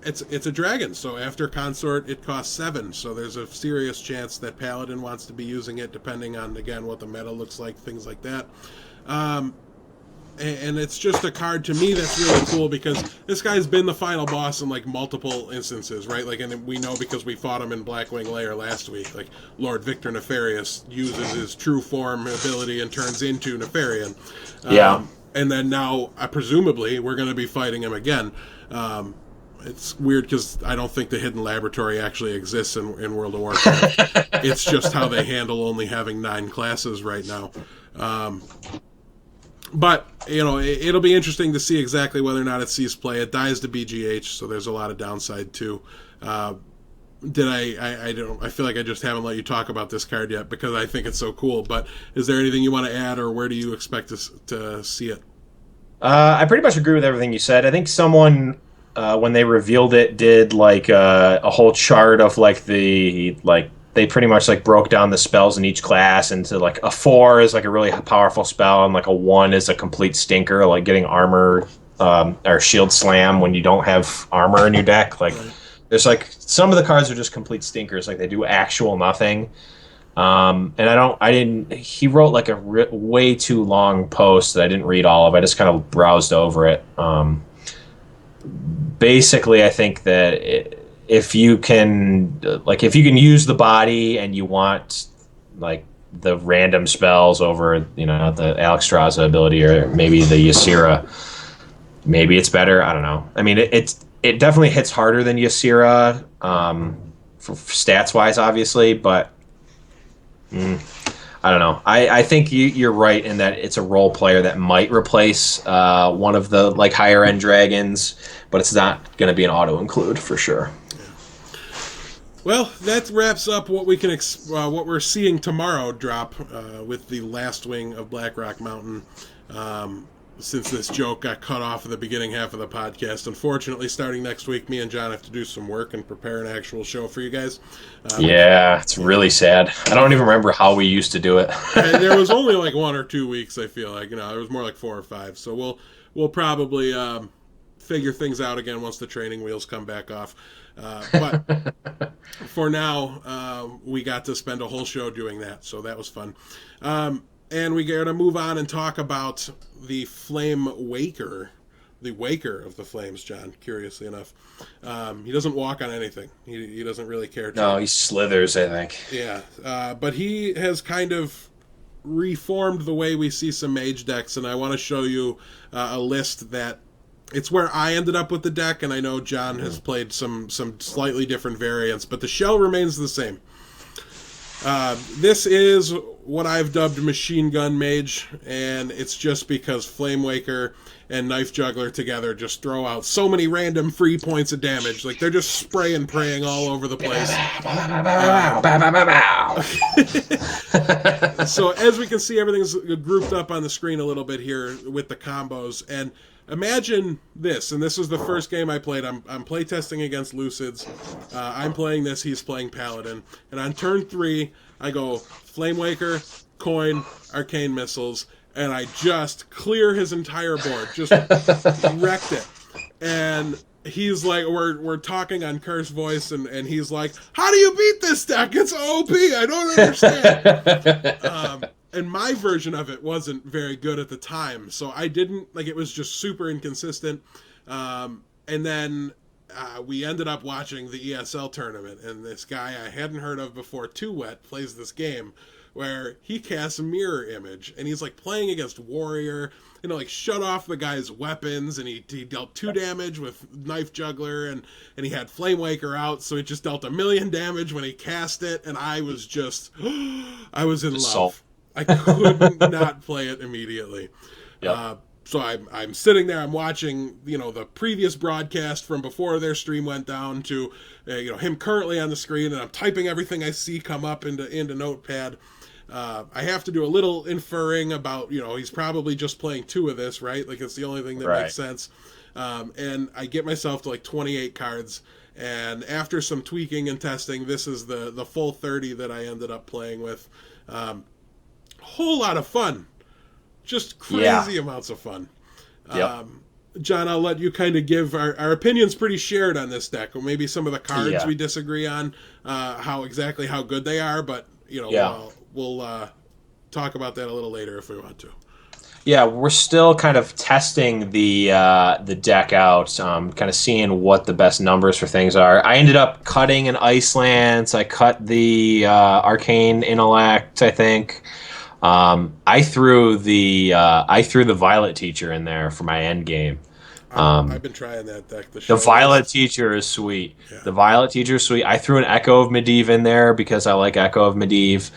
[SPEAKER 2] it's a dragon, so after Consort it costs 7, so there's a serious chance that Paladin wants to be using it, depending on, again, what the meta looks like, things like that. And it's just a card to me that's really cool because this guy's been the final boss in like multiple instances, right? Like, and we know because we fought him in Blackwing Lair last week. Like, Lord Victor Nefarious uses his true form ability and turns into Nefarian. And then now, presumably, we're going to be fighting him again. It's weird because I don't think the Hidden Laboratory actually exists in World of Warcraft. It's just how they handle only having 9 classes right now. But, it'll be interesting to see exactly whether or not it sees play. It dies to BGH, so there's a lot of downside, too. I feel like I just haven't let you talk about this card yet because I think it's so cool. But is there anything you want to add, or where do you expect to see it?
[SPEAKER 1] I pretty much agree with everything you said. I think someone, when they revealed it, did like a whole chart of they pretty much like broke down the spells in each class into like a 4 is like a really powerful spell and like a 1 is a complete stinker, like getting armor or shield slam when you don't have armor in your deck. Like there's like some of the cards are just complete stinkers, like they do actual nothing. And he wrote like a way too long post that I didn't read all of. I just kind of browsed over it. Basically, I think that if you can use the body and you want like the random spells over, the Alexstrasza ability or maybe the Ysera, maybe it's better. I don't know. I mean, it definitely hits harder than Ysera, for stats wise, obviously, but I don't know. I think you're right in that it's a role player that might replace one of the like higher end dragons, but it's not going to be an auto include for sure.
[SPEAKER 2] Well, that wraps up what we can what we're seeing tomorrow drop with the last wing of Blackrock Mountain. Since this joke got cut off at the beginning half of the podcast, unfortunately, starting next week, me and John have to do some work and prepare an actual show for you guys.
[SPEAKER 1] It's really sad. I don't even remember how we used to do it.
[SPEAKER 2] There was only like 1 or 2 weeks. I feel like there was more like 4 or 5. So we'll probably figure things out again once the training wheels come back off. But for now, we got to spend a whole show doing that, so that was fun. And we got to move on and talk about the Flame Waker, the Waker of the Flames, John, curiously enough. He doesn't walk on anything. He doesn't really care.
[SPEAKER 1] No, he slithers, I think.
[SPEAKER 2] Yeah, but he has kind of reformed the way we see some mage decks, and I want to show you a list that it's where I ended up with the deck, and I know John has played some slightly different variants, but the shell remains the same. This is what I've dubbed Machine Gun Mage, and it's just because Flame Waker and Knife Juggler together just throw out so many random free points of damage. Like, they're just spray and praying all over the place. So as we can see, everything's grouped up on the screen a little bit here with the combos, and imagine this, and this was the first game I played. I'm playtesting against Lucids. I'm playing this, he's playing Paladin. And on turn 3, I go Flame Waker, Coin, Arcane Missiles, and I just clear his entire board. Just wrecked it. And he's like, we're talking on Curse Voice, and he's like, how do you beat this deck? It's OP, I don't understand. And my version of it wasn't very good at the time, so I didn't, it was just super inconsistent. And then we ended up watching the ESL tournament, and this guy I hadn't heard of before, Too Wet, plays this game where he casts a mirror image, and he's playing against Warrior, shut off the guy's weapons, and he dealt 2 damage with Knife Juggler, and he had Flame Waker out, so he just dealt 1,000,000 damage when he cast it, and I was just, I was in love. I couldn't not play it immediately. Yep. So I'm sitting there, I'm watching, the previous broadcast from before their stream went down to, him currently on the screen, and I'm typing everything I see come up into Notepad. I have to do a little inferring about, he's probably just playing 2 of this, right? It's the only thing that makes sense. And I get myself to 28 cards, and after some tweaking and testing, this is the full 30 that I ended up playing with. Whole lot of fun. Just crazy amounts of fun.
[SPEAKER 1] Yep.
[SPEAKER 2] John, I'll let you kind of give our opinions pretty shared on this deck, or maybe some of the cards we disagree on, how good they are, but we'll talk about that a little later if we want to.
[SPEAKER 1] Yeah, we're still kind of testing the deck out, kind of seeing what the best numbers for things are. I ended up cutting an Icelands. I cut the Arcane Intellect, I think. I threw the Violet Teacher in there for my end game.
[SPEAKER 2] I've been trying that deck.
[SPEAKER 1] The Violet Teacher is sweet. Yeah. The Violet Teacher is sweet. I threw an Echo of Medivh in there because I like Echo of Medivh.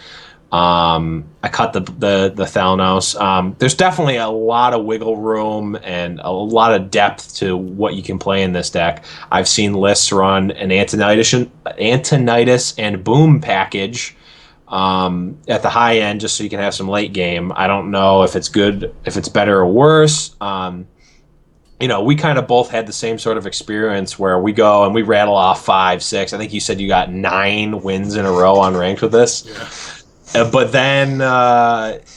[SPEAKER 1] I cut the Thalnos. There's definitely a lot of wiggle room and a lot of depth to what you can play in this deck. I've seen lists run an Antonidas and Boom package at the high end just so you can have some late game. I don't know if it's good, if it's better or worse. We kind of both had the same sort of experience where we go and we rattle off 5, 6. I think you said you got 9 wins in a row on ranked with this.
[SPEAKER 2] Yeah.
[SPEAKER 1] But then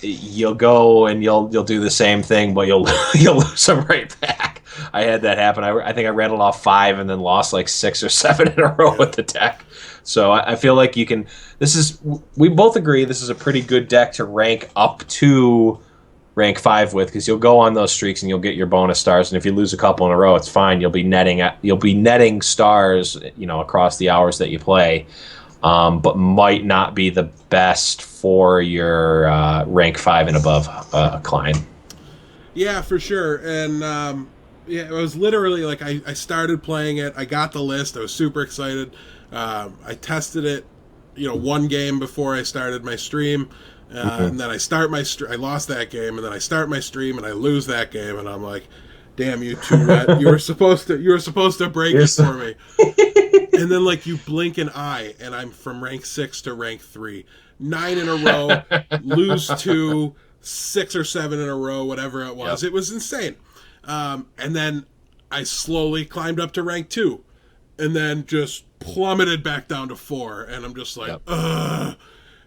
[SPEAKER 1] you'll go and you'll do the same thing, but you'll lose them right back. I had that happen. I think I rattled off 5 and then lost like 6 or 7 in a row with the deck. So I feel like you can. We both agree this is a pretty good deck to rank up to rank 5 with, because you'll go on those streaks and you'll get your bonus stars. And if you lose a couple in a row, it's fine. You'll be netting stars, across the hours that you play. But might not be the best for your rank 5 and above client.
[SPEAKER 2] Yeah, for sure. And it was literally like I started playing it. I got the list. I was super excited. I tested it, one game before I started my stream. And then I start my I lost that game, and then I start my stream and I lose that game, and I'm like, damn you two, Rhett. You were supposed to break it for me. And then you blink an eye and I'm from rank 6 to rank 3. 9 in a row, lose 2, 6 or 7 in a row, whatever it was. Yep. It was insane. And then I slowly climbed up to rank 2 and then just plummeted back down to 4. And I'm just like, ugh.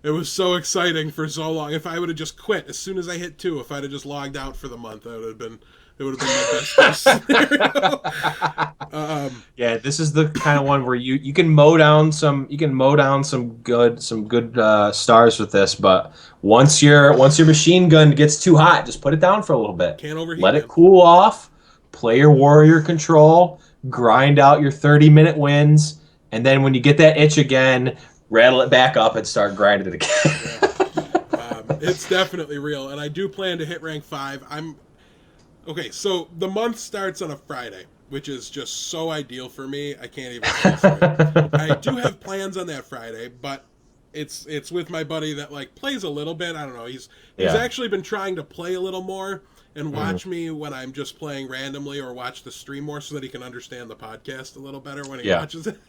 [SPEAKER 2] It was so exciting for so long. If I would have just quit as soon as I hit 2, if I'd have just logged out for the month, it would have been my best case scenario.
[SPEAKER 1] Yeah, this is the kind of one where you can mow down some good stars with this, but once your machine gun gets too hot, just put it down for a little bit.
[SPEAKER 2] Can't overheat.
[SPEAKER 1] Let it cool off. Play your warrior control. Grind out your 30-minute wins, and then when you get that itch again, rattle it back up and start grinding it again.
[SPEAKER 2] It's definitely real, and I do plan to hit rank 5. Okay, so the month starts on a Friday, which is just so ideal for me. I can't even answer it. I do have plans on that Friday, but it's with my buddy that plays a little bit. I don't know. He's actually been trying to play a little more and watch me when I'm just playing randomly, or watch the stream more so that he can understand the podcast a little better when he watches it.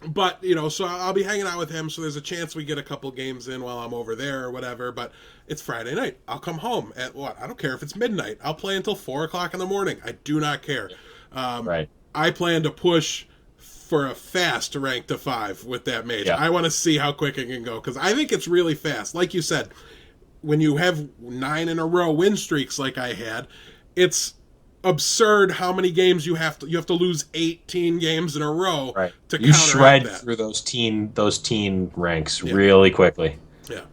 [SPEAKER 2] But, so I'll be hanging out with him, so there's a chance we get a couple games in while I'm over there or whatever, but it's Friday night. I'll come home at what? I don't care if it's midnight. I'll play until 4 o'clock in the morning. I do not care.
[SPEAKER 1] Right.
[SPEAKER 2] I plan to push for a fast rank to 5 with that mage. Yeah. I want to see how quick it can go, because I think it's really fast. Like you said, when you have 9 in a row win streaks like I had, it's absurd how many games you have to lose 18 games in a row to
[SPEAKER 1] you shred that. Through those teen ranks really quickly.
[SPEAKER 2] Yeah.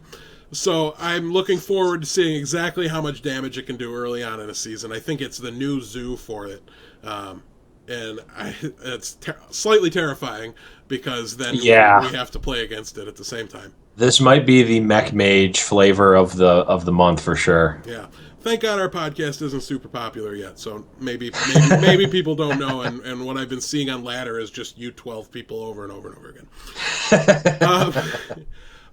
[SPEAKER 2] So I'm looking forward to seeing exactly how much damage it can do early on in a season. I think it's the new zoo for it. And it's slightly terrifying, because then we have to play against it at the same time.
[SPEAKER 1] This might be the mech mage flavor of the month for sure.
[SPEAKER 2] Yeah. Thank God our podcast isn't super popular yet, so maybe people don't know, and what I've been seeing on Ladder is just you 12 people over and over and over again.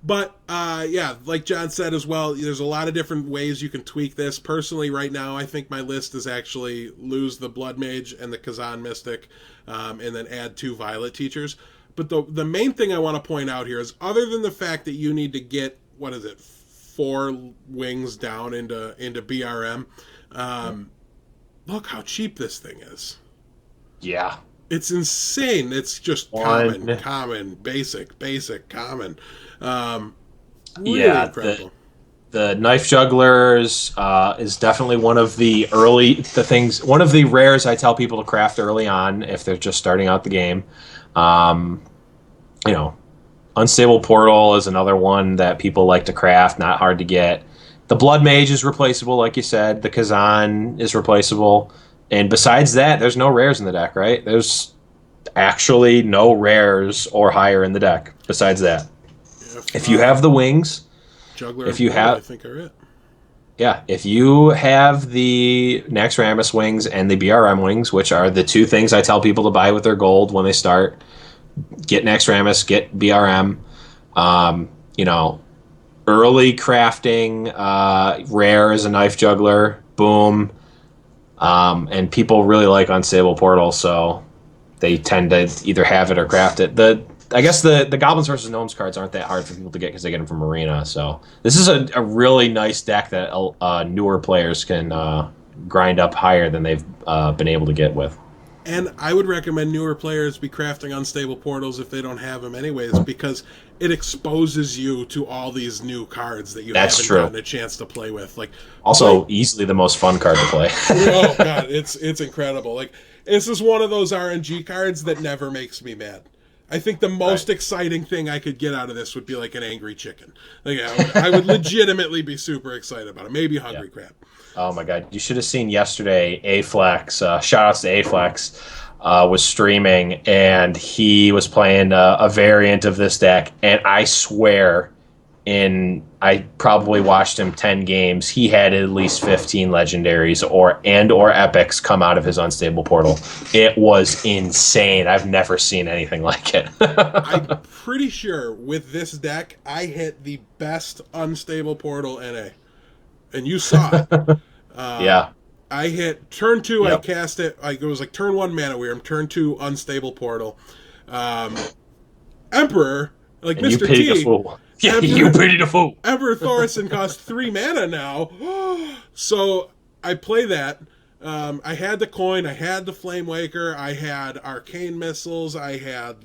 [SPEAKER 2] But like John said as well, there's a lot of different ways you can tweak this. Personally, right now, I think my list is actually lose the Blood Mage and the Kazan Mystic, and then add 2 Violet Teachers. But the main thing I want to point out here is, other than the fact that you need to get, 4 wings down into BRM, look how cheap this thing is.
[SPEAKER 1] Yeah.
[SPEAKER 2] It's insane. It's just common, basic, common. Really incredible.
[SPEAKER 1] The Knife Jugglers is definitely one of the rares I tell people to craft early on if they're just starting out the game. Unstable Portal is another one that people like to craft, not hard to get. The Blood Mage is replaceable, like you said. The Kazan is replaceable. And besides that, there's no rares in the deck, right? There's actually no rares or higher in the deck besides that. If you have the wings,
[SPEAKER 2] Juggler,
[SPEAKER 1] if you have,
[SPEAKER 2] I think are it.
[SPEAKER 1] Yeah, if you have the Naxxramas wings and the BRM wings, which are the two things I tell people to buy with their gold when they start, get Naxxramas, get BRM. You know, early crafting, rare as a knife juggler, boom. And people really like Unstable Portal, so they tend to either have it or craft it. I guess the Goblins versus Gnomes cards aren't that hard for people to get because they get them from Arena. So this is a really nice deck that newer players can grind up higher than they've been able to get with.
[SPEAKER 2] And I would recommend newer players be crafting Unstable Portals if they don't have them anyways, because it exposes you to all these new cards that you haven't gotten a chance to play with. Like,
[SPEAKER 1] also, easily the most fun card to play.
[SPEAKER 2] Oh god, it's incredible. Like, this is one of those RNG cards that never makes me mad. I think the most exciting thing I could get out of this would be like an angry chicken. Like, I would legitimately be super excited about it. Maybe hungry crab.
[SPEAKER 1] Oh my god, you should have seen yesterday. Aflex, shout outs to Aflex, was streaming, and he was playing a variant of this deck, and I swear, I probably watched him 10 games, he had at least 15 legendaries or epics come out of his Unstable Portal. It was insane. I've never seen anything like it.
[SPEAKER 2] I'm pretty sure with this deck, I hit the best Unstable Portal NA. And you saw it.
[SPEAKER 1] Yeah.
[SPEAKER 2] I hit turn 2, I cast it. It was like turn 1 Mana Wyrm, turn 2 Unstable Portal. Emperor, like and Mr.
[SPEAKER 1] You T. Fool. Yeah, you pity the fool.
[SPEAKER 2] Emperor Thorson costs 3 mana now. So I play that. I had the coin, I had the Flame Waker, I had Arcane Missiles, I had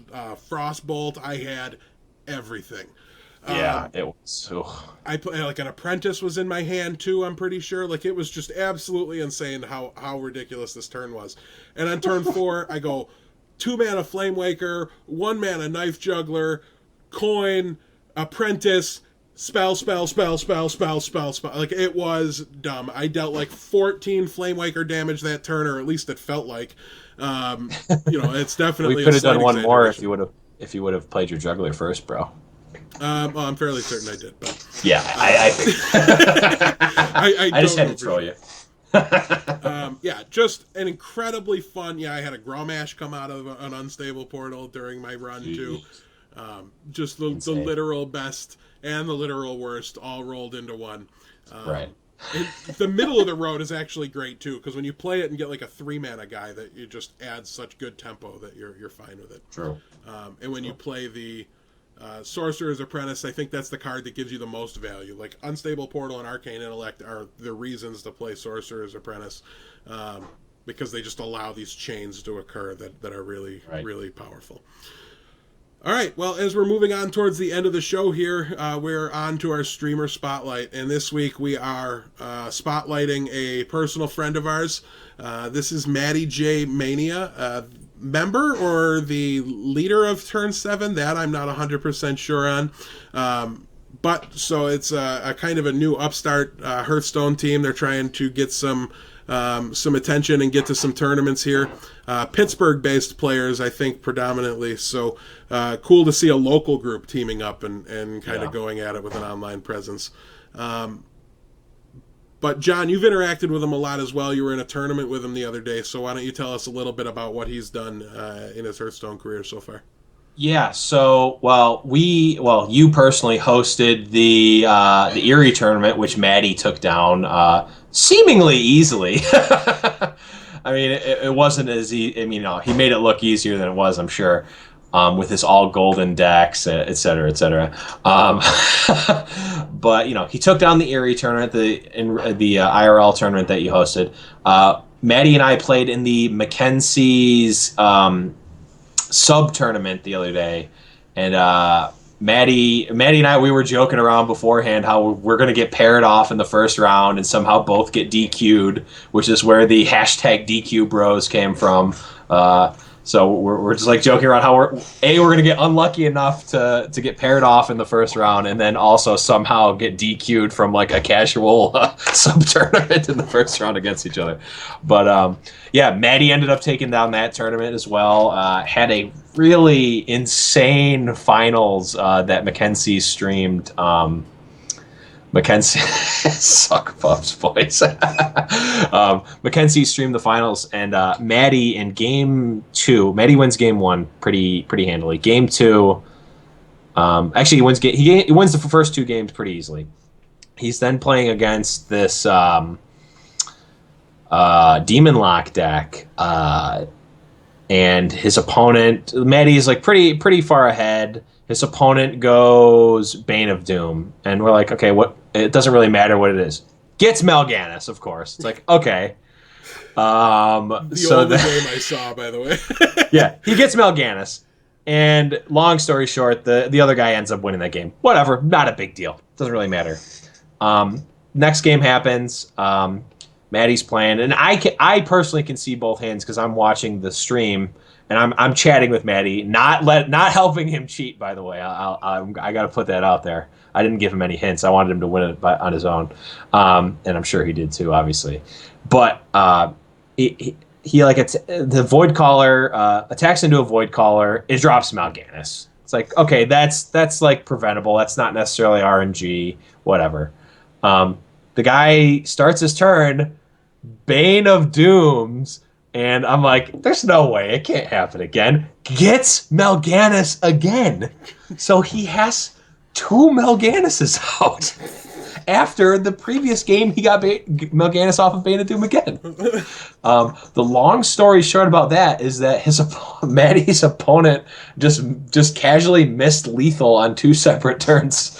[SPEAKER 2] Frostbolt, I had everything.
[SPEAKER 1] Yeah, it was.
[SPEAKER 2] I play like an Apprentice was in my hand too. I'm pretty sure. Like, it was just absolutely insane how ridiculous this turn was. And on turn 4, I go 2 mana Flame Waker, 1 mana Knife Juggler, coin, Apprentice, spell. Like, it was dumb. I dealt like 14 Flame Waker damage that turn, or at least it felt like. It's definitely.
[SPEAKER 1] We could have done one more if you would have played your Juggler first, bro.
[SPEAKER 2] Well, I'm fairly certain I did, but
[SPEAKER 1] yeah, I think I just had to troll you.
[SPEAKER 2] Yeah, just an incredibly fun. Yeah, I had a Grommash come out of an Unstable Portal during my run too. Just the literal best and the literal worst all rolled into one.
[SPEAKER 1] Right.
[SPEAKER 2] The middle of the road is actually great too, because when you play it and get like a 3 mana guy, that it just adds such good tempo that you're fine with it.
[SPEAKER 1] True.
[SPEAKER 2] And when you play the Sorcerer's Apprentice, I think that's the card that gives you the most value. Like, Unstable Portal and Arcane Intellect are the reasons to play Sorcerer's Apprentice, because they just allow these chains to occur that are really, really powerful. All right, well, as we're moving on towards the end of the show here, we're on to our streamer spotlight, and this week we are spotlighting a personal friend of ours. This is Maddie J. Mania, member or the leader of Turn 7, that I'm not 100% sure on. But so it's a kind of a new upstart Hearthstone team. They're trying to get some attention and get to some tournaments here. Pittsburgh-based players, I think, predominantly. So cool to see a local group teaming up and kind of going at it with an online presence. But, John, you've interacted with him a lot as well. You were in a tournament with him the other day, so why don't you tell us a little bit about what he's done in his Hearthstone career so far?
[SPEAKER 1] Yeah, so, you personally hosted the Erie tournament, which Maddie took down seemingly easily. I mean, it wasn't as easy. I mean, he made it look easier than it was, I'm sure. With his all golden decks, et cetera, et cetera. But he took down the Erie tournament, the IRL tournament that you hosted. Maddie and I played in the Mackenzie's sub tournament the other day, and Maddie and I, we were joking around beforehand how we're going to get paired off in the first round and somehow both get DQ'd, which is where the hashtag DQ Bros came from. So we're just like joking around how we're going to get unlucky enough to get paired off in the first round, and then also somehow get DQ'd from like a casual sub tournament in the first round against each other. But yeah, Maddie ended up taking down that tournament as well. Had a really insane finals that Mackenzie streamed. Mackenzie suck pups boys. Mackenzie streamed the finals, and Maddie in game 2. Maddie wins game 1 pretty handily. Game 2, actually he wins the first 2 games pretty easily. He's then playing against this Demon Lock deck, and his opponent Maddie is like pretty far ahead. His opponent goes Bane of Doom, and we're like, okay, what? It doesn't really matter what it is. Gets Mal'Ganis, of course. It's like, okay.
[SPEAKER 2] The only game I saw, by the way.
[SPEAKER 1] Yeah, he gets Mal'Ganis, and long story short, the other guy ends up winning that game. Whatever, not a big deal. Doesn't really matter. Next game happens. Maddie's playing, and I personally can see both hands because I'm watching the stream. And I'm chatting with Maddie, not helping him cheat. By the way, I got to put that out there. I didn't give him any hints. I wanted him to win it on his own, and I'm sure he did too, obviously. But he the Void Caller attacks into a Void Caller. It drops Mal'Ganis. It's like, okay, that's like preventable. That's not necessarily RNG. Whatever. The guy starts his turn, Bane of Dooms. And I'm like, there's no way. It can't happen again. Gets Mal'Ganis again. So he has 2 Mal'Ganises out. After the previous game, he got Mal'Ganis off of Bane of Doom again. The long story short about that is that Maddie's opponent just casually missed lethal on 2 separate turns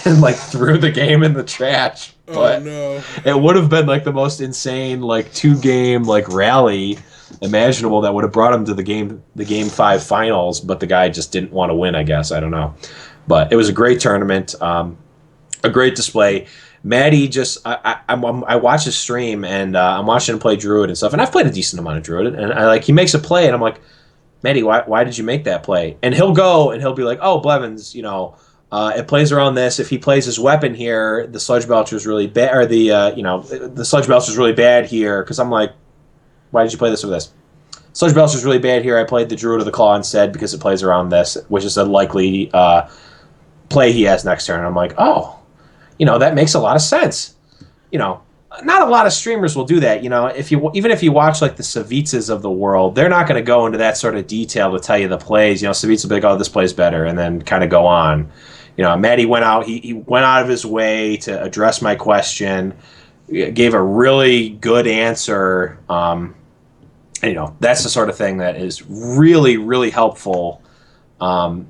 [SPEAKER 1] and like threw the game in the trash. But
[SPEAKER 2] no.
[SPEAKER 1] It would have been like the most insane like 2-game like rally imaginable that would have brought him to the game 5 finals, but the guy just didn't want to win, I guess. I don't know. But it was a great tournament, a great display. Maddie I watch his stream, and I'm watching him play Druid and stuff, and I've played a decent amount of Druid, and he makes a play, and I'm like, Maddie, why did you make that play? And he'll go and he'll be like, oh, Blevins, it plays around this. If he plays his weapon here, the Sludge Belcher's really bad, or the Sludge Belcher's really bad here. Because I'm like, why did you play this with this? Sludge Belcher's really bad here. I played the Druid of the Claw instead because it plays around this, which is a likely play he has next turn. I'm like, oh, that makes a lot of sense. Not a lot of streamers will do that. Even if you watch like the Savitzas of the world, they're not going to go into that sort of detail to tell you the plays. Savitz will be like, oh, this play's better, and then kind of go on. Maddie went out. He went out of his way to address my question, gave a really good answer. That's the sort of thing that is really, really helpful.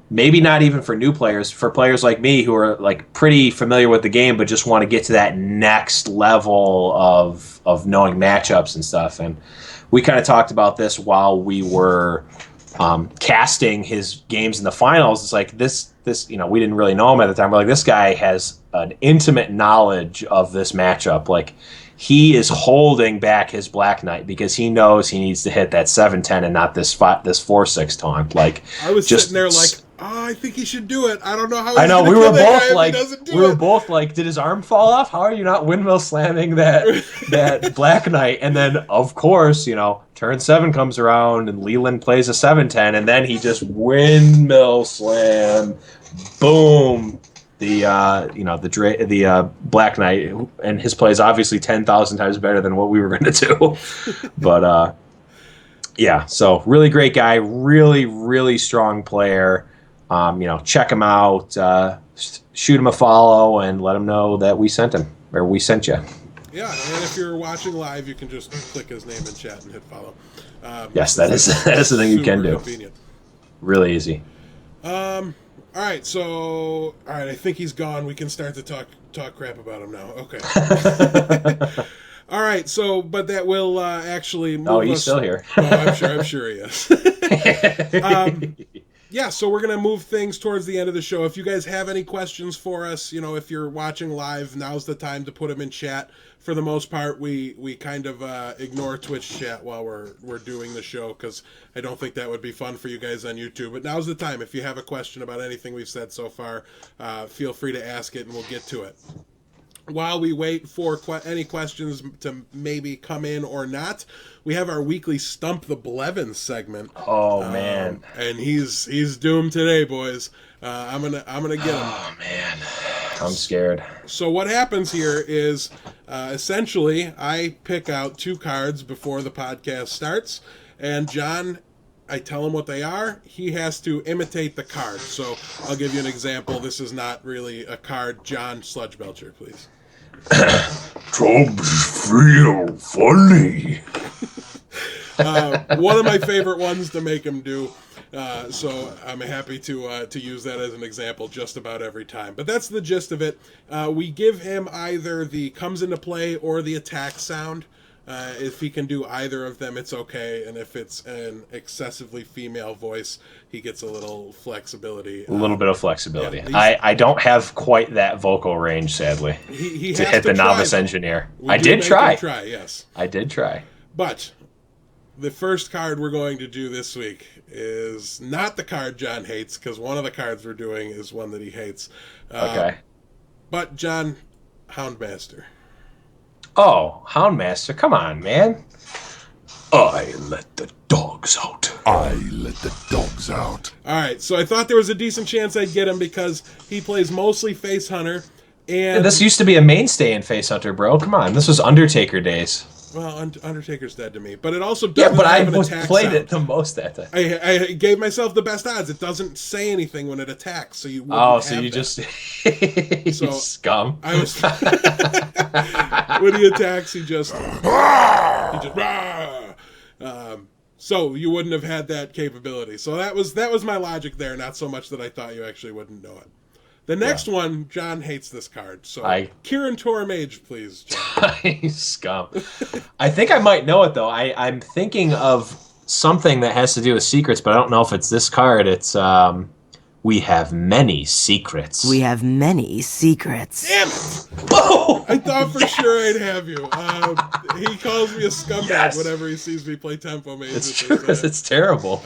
[SPEAKER 1] Maybe not even for new players, for players like me who are like pretty familiar with the game, but just want to get to that next level of knowing matchups and stuff. And we kind of talked about this while we were casting his games in the finals. It's like this, we didn't really know him at the time. We're like, this guy has an intimate knowledge of this matchup. Like, he is holding back his Black Knight because he knows he needs to hit that 7-10 and not this 4-6 taunt. Like,
[SPEAKER 2] I was sitting there like, I think he should do it. I don't know how.
[SPEAKER 1] I know we were both like, did his arm fall off? How are you not windmill slamming that Black Knight? And then of course, turn 7 comes around and Leland plays a 7-10, and then he just windmill slam, boom. The Black Knight, and his play is obviously 10,000 times better than what we were going to do. But yeah, so really great guy, really, really strong player. Check him out, shoot him a follow, and let him know that we sent him, or we sent you.
[SPEAKER 2] Yeah, and if you're watching live, you can just click his name in chat and hit follow.
[SPEAKER 1] Yes, that is the thing you can do. Convenient. Really easy.
[SPEAKER 2] All right, I think he's gone. We can start to talk crap about him now. Okay. All right, but that will actually move us.
[SPEAKER 1] Oh, he's still here.
[SPEAKER 2] Oh, I'm sure he is. yeah, so we're going to move things towards the end of the show. If you guys have any questions for us, if you're watching live, now's the time to put them in chat. For the most part, we kind of ignore Twitch chat while we're doing the show because I don't think that would be fun for you guys on YouTube. But now's the time. If you have a question about anything we've said so far, feel free to ask it and we'll get to it. While we wait for any questions to maybe come in or not, we have our weekly Stump the Blevins segment.
[SPEAKER 1] Oh man!
[SPEAKER 2] And he's doomed today, boys. I'm gonna get him.
[SPEAKER 1] Oh man, I'm scared.
[SPEAKER 2] So what happens here is essentially I pick out 2 cards before the podcast starts, and John, I tell him what they are. He has to imitate the card. So I'll give you an example. This is not really a card. John, Sludge Belcher, please.
[SPEAKER 3] Jobs feel funny.
[SPEAKER 2] One of my favorite ones to make him do. So I'm happy to use that as an example just about every time. But that's the gist of it. We give him either the comes into play or the attack sound. If he can do either of them, it's okay. And if it's an excessively female voice, he gets a little flexibility.
[SPEAKER 1] A little bit of flexibility.
[SPEAKER 2] Yeah,
[SPEAKER 1] I don't have quite that vocal range, sadly,
[SPEAKER 2] he
[SPEAKER 1] to
[SPEAKER 2] has
[SPEAKER 1] hit
[SPEAKER 2] to
[SPEAKER 1] the
[SPEAKER 2] try,
[SPEAKER 1] novice
[SPEAKER 2] though.
[SPEAKER 1] engineer.
[SPEAKER 2] We
[SPEAKER 1] I
[SPEAKER 2] do
[SPEAKER 1] did
[SPEAKER 2] make
[SPEAKER 1] try.
[SPEAKER 2] him try, yes.
[SPEAKER 1] I did try.
[SPEAKER 2] But the first card we're going to do this week is not the card John hates, because one of the cards we're doing is one that he hates.
[SPEAKER 1] Okay.
[SPEAKER 2] But John, Houndmaster.
[SPEAKER 1] Oh, Houndmaster, come on, man.
[SPEAKER 3] I let the dogs out. I let the dogs out.
[SPEAKER 2] All right, so I thought there was a decent chance I'd get him because he plays mostly Face Hunter. And
[SPEAKER 1] This used to be a mainstay in Face Hunter, bro. Come on, this was Undertaker days.
[SPEAKER 2] Well, Undertaker's dead to me, but it also doesn't
[SPEAKER 1] Yeah, but I
[SPEAKER 2] have an attack
[SPEAKER 1] played
[SPEAKER 2] sound.
[SPEAKER 1] it the most that time.
[SPEAKER 2] I gave myself the best odds. It doesn't say anything when it attacks, so you wouldn't
[SPEAKER 1] Oh,
[SPEAKER 2] have
[SPEAKER 1] so you
[SPEAKER 2] that.
[SPEAKER 1] just
[SPEAKER 2] So,
[SPEAKER 1] you scum.
[SPEAKER 2] I was when he attacks, he just rah! So you wouldn't have had that capability. So that was my logic there. Not so much that I thought you actually wouldn't know it. The next one, John hates this card. So Kieran Tormage, please, John.
[SPEAKER 1] You scum. I think I might know it though. I'm thinking of something that has to do with secrets, but I don't know if it's this card. It's we have many secrets.
[SPEAKER 4] We have many secrets.
[SPEAKER 2] Damn it!
[SPEAKER 1] Oh!
[SPEAKER 2] I thought for sure I'd have you. He calls me a scumbag
[SPEAKER 1] Yes.
[SPEAKER 2] whenever he sees me play Tempo Mage.
[SPEAKER 1] It's true because it's terrible.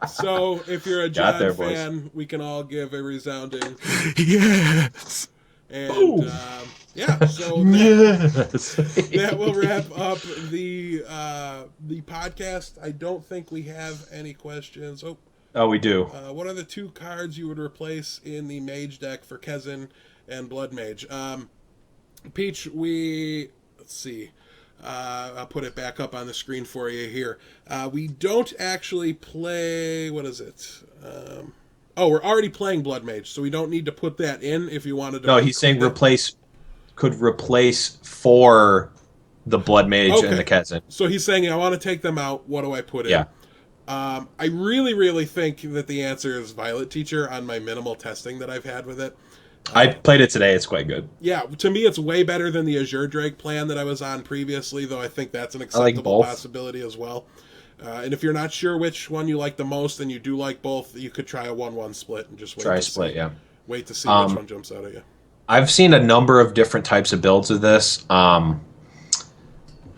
[SPEAKER 2] So if you're a John
[SPEAKER 1] there,
[SPEAKER 2] fan, we can all give a resounding
[SPEAKER 3] Yes.
[SPEAKER 2] and yeah. So
[SPEAKER 1] Yes.
[SPEAKER 2] that will wrap up the podcast. I don't think we have any questions.
[SPEAKER 1] Oh, we do.
[SPEAKER 2] What are the 2 cards you would replace in the Mage deck for Kezin and Blood Mage? Peach, let's see. I'll put it back up on the screen for you here. We don't actually play, what is it? We're already playing Blood Mage, so we don't need to put that in if you wanted to.
[SPEAKER 1] No, he's saying could replace for the Blood Mage and the Kezin.
[SPEAKER 2] So he's saying, I want to take them out. What do I put in?
[SPEAKER 1] Yeah.
[SPEAKER 2] I really, really think that the answer is Violet Teacher on my minimal testing that I've had with it.
[SPEAKER 1] I played it today. It's quite good.
[SPEAKER 2] Yeah, to me, it's way better than the Azure Drake plan that I was on previously, though I think that's an acceptable possibility as well. And if you're not sure which one you like the most and you do like both, you could try a 1-1 split and just wait
[SPEAKER 1] Try a
[SPEAKER 2] to
[SPEAKER 1] split,
[SPEAKER 2] see.
[SPEAKER 1] yeah.
[SPEAKER 2] Wait to see which one jumps out at you.
[SPEAKER 1] I've seen a number of different types of builds of this.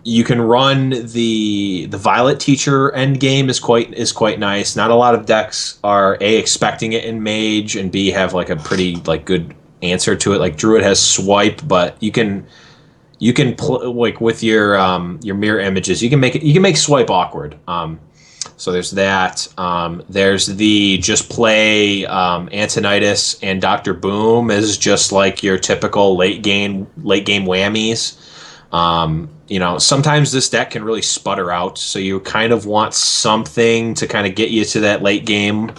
[SPEAKER 1] You can run the Violet Teacher end game is quite nice. Not a lot of decks are expecting it in Mage and B have like a pretty good answer to it. Like Druid has Swipe, but you can like with your mirror images, you can make Swipe awkward. So there's that. There's the just play Antonitis and Dr. Boom is just like your typical late game whammies. Sometimes this deck can really sputter out, so you kind of want something to kind of get you to that late game,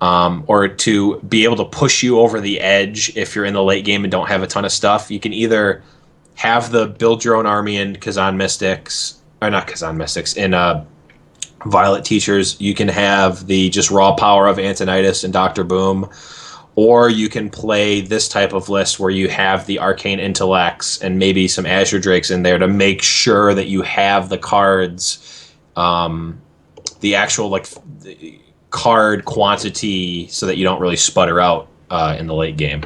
[SPEAKER 1] or to be able to push you over the edge if you're in the late game and don't have a ton of stuff. You can either have the build your own army in Kazan Mystics, or not Kazan Mystics, in Violet Teachers. You can have the just raw power of Antonitis and Dr. Boom. Or you can play this type of list where you have the Arcane Intellects and maybe some Azure Drakes in there to make sure that you have the cards, the actual card quantity so that you don't really sputter out in the late game.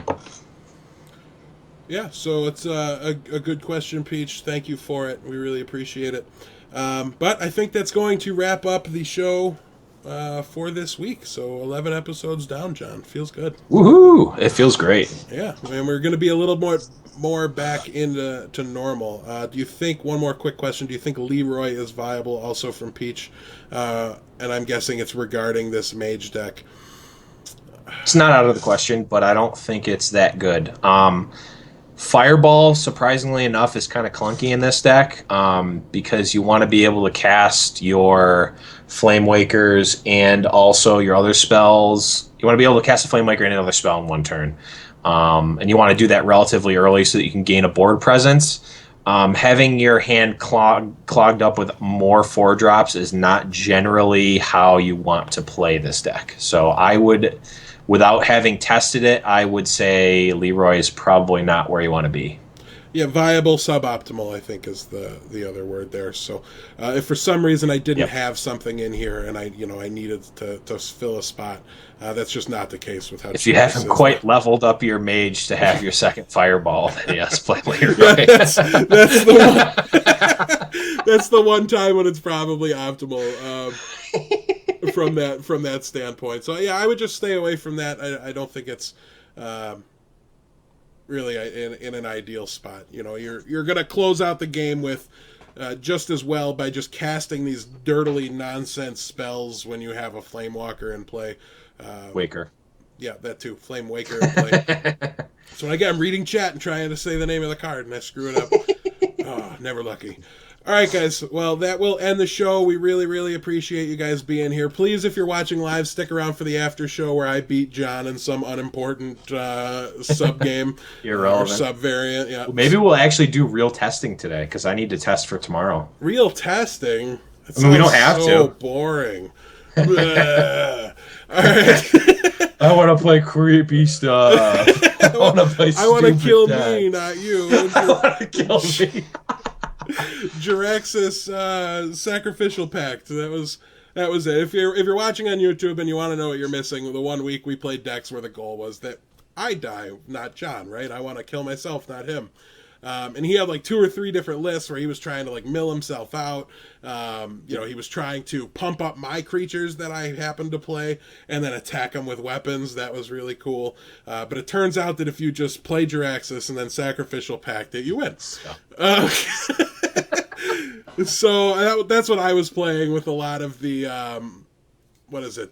[SPEAKER 2] Yeah, so it's a good question, Peach. Thank you for it. We really appreciate it. But I think that's going to wrap up the show for this week. So 11 episodes down, John. Feels good.
[SPEAKER 1] Woohoo! It feels great.
[SPEAKER 2] Yeah, and we're going to be a little more back into normal. Do you think, one more quick question, do you think Leroy is viable, also from Peach? And I'm guessing it's regarding this mage deck.
[SPEAKER 1] It's not out of the question, but I don't think it's that good. Fireball, surprisingly enough, is kind of clunky in this deck because you want to be able to cast your Flame Wakers and also your other spells. You want to be able to cast a Flame Waker and another spell in one turn. And you want to do that relatively early so that you can gain a board presence. Having your hand clogged up with more 4-drops is not generally how you want to play this deck. So I would... Without having tested it, I would say Leroy is probably not where you want to be.
[SPEAKER 2] Yeah, viable, suboptimal, I think is the other word there. So if for some reason I didn't have something in here and I needed to fill a spot, that's just not the case with how.
[SPEAKER 1] If you haven't quite leveled up your mage to have your second fireball, then yes, play Leroy.
[SPEAKER 2] Yeah, that's the one. That's the one time when it's probably optimal. From that standpoint. So yeah, I would just stay away from that. I don't think it's really in an ideal spot. You're going to close out the game with just as well by just casting these dirtily nonsense spells when you have a Flame Walker in play.
[SPEAKER 1] Waker.
[SPEAKER 2] Yeah, that too. Flame Waker in play. So I'm reading chat and trying to say the name of the card and I screw it up. Oh, never lucky. All right, guys. Well, that will end the show. We really, really appreciate you guys being here. Please, if you're watching live, stick around for the after show where I beat John in some unimportant sub-game.
[SPEAKER 1] Irrelevant.
[SPEAKER 2] Or sub-variant. Yeah.
[SPEAKER 1] Maybe we'll actually do real testing today because I need to test for tomorrow.
[SPEAKER 2] Real testing?
[SPEAKER 1] I mean, we don't have
[SPEAKER 2] so
[SPEAKER 1] to.
[SPEAKER 2] Boring. All right.
[SPEAKER 1] I want to play creepy stuff. I want to play
[SPEAKER 2] I want to kill
[SPEAKER 1] decks.
[SPEAKER 2] me, not you.
[SPEAKER 1] I want to kill me.
[SPEAKER 2] Jiraxis Sacrificial Pact. That was it. If you're watching on YouTube and you want to know what you're missing, the one week we played decks where the goal was that I die, not John, right? I want to kill myself, not him. And he had like 2 or 3 different lists where he was trying to like mill himself out. He was trying to pump up my creatures that I happened to play and then attack them with weapons. That was really cool. But it turns out that if you just play Jiraxis and then Sacrificial Pact it, you win. So that's what I was playing with a lot of the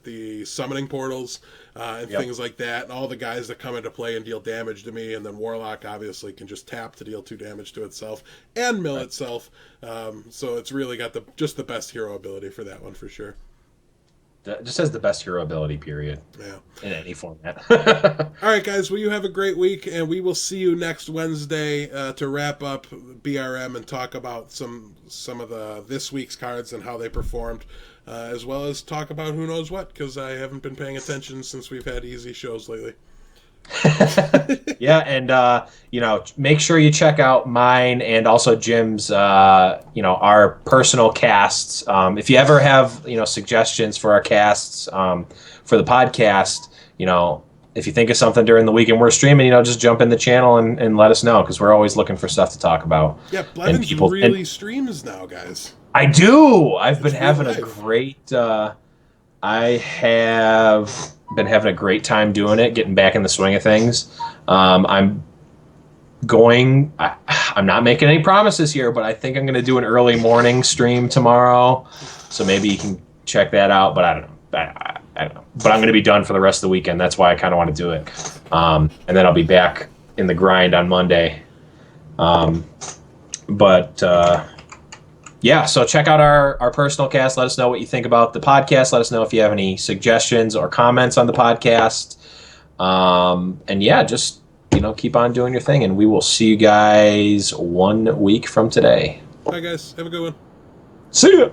[SPEAKER 2] the summoning portals and things like that, and all the guys that come into play and deal damage to me, and then Warlock obviously can just tap to deal 2 damage to itself and mill itself. So it's really got just the best hero ability for that one for sure.
[SPEAKER 1] That just has the best hero ability, period.
[SPEAKER 2] Yeah.
[SPEAKER 1] In any format.
[SPEAKER 2] All right, guys. Well, you have a great week, and we will see you next Wednesday to wrap up BRM and talk about some of this week's cards and how they performed, as well as talk about who knows what, because I haven't been paying attention since we've had easy shows lately.
[SPEAKER 1] Yeah, and make sure you check out mine and also Jim's our personal casts. If you ever have suggestions for our casts for the podcast, if you think of something during the week and we're streaming, just jump in the channel and let us know, because we're always looking for stuff to talk about.
[SPEAKER 2] Yeah, Blevins really streams now, guys.
[SPEAKER 1] I do. I've been having a great been having a great time doing it, getting back in the swing of things. I'm not making any promises here, but I think I'm going to do an early morning stream tomorrow. So maybe you can check that out, but I don't know. I don't know. But I'm going to be done for the rest of the weekend. That's why I kind of want to do it. And then I'll be back in the grind on Monday. Yeah, so check out our personal cast. Let us know what you think about the podcast. Let us know if you have any suggestions or comments on the podcast. And yeah, just keep on doing your thing, and we will see you guys 1 week from today.
[SPEAKER 2] Bye, guys. Have a good one.
[SPEAKER 1] See ya.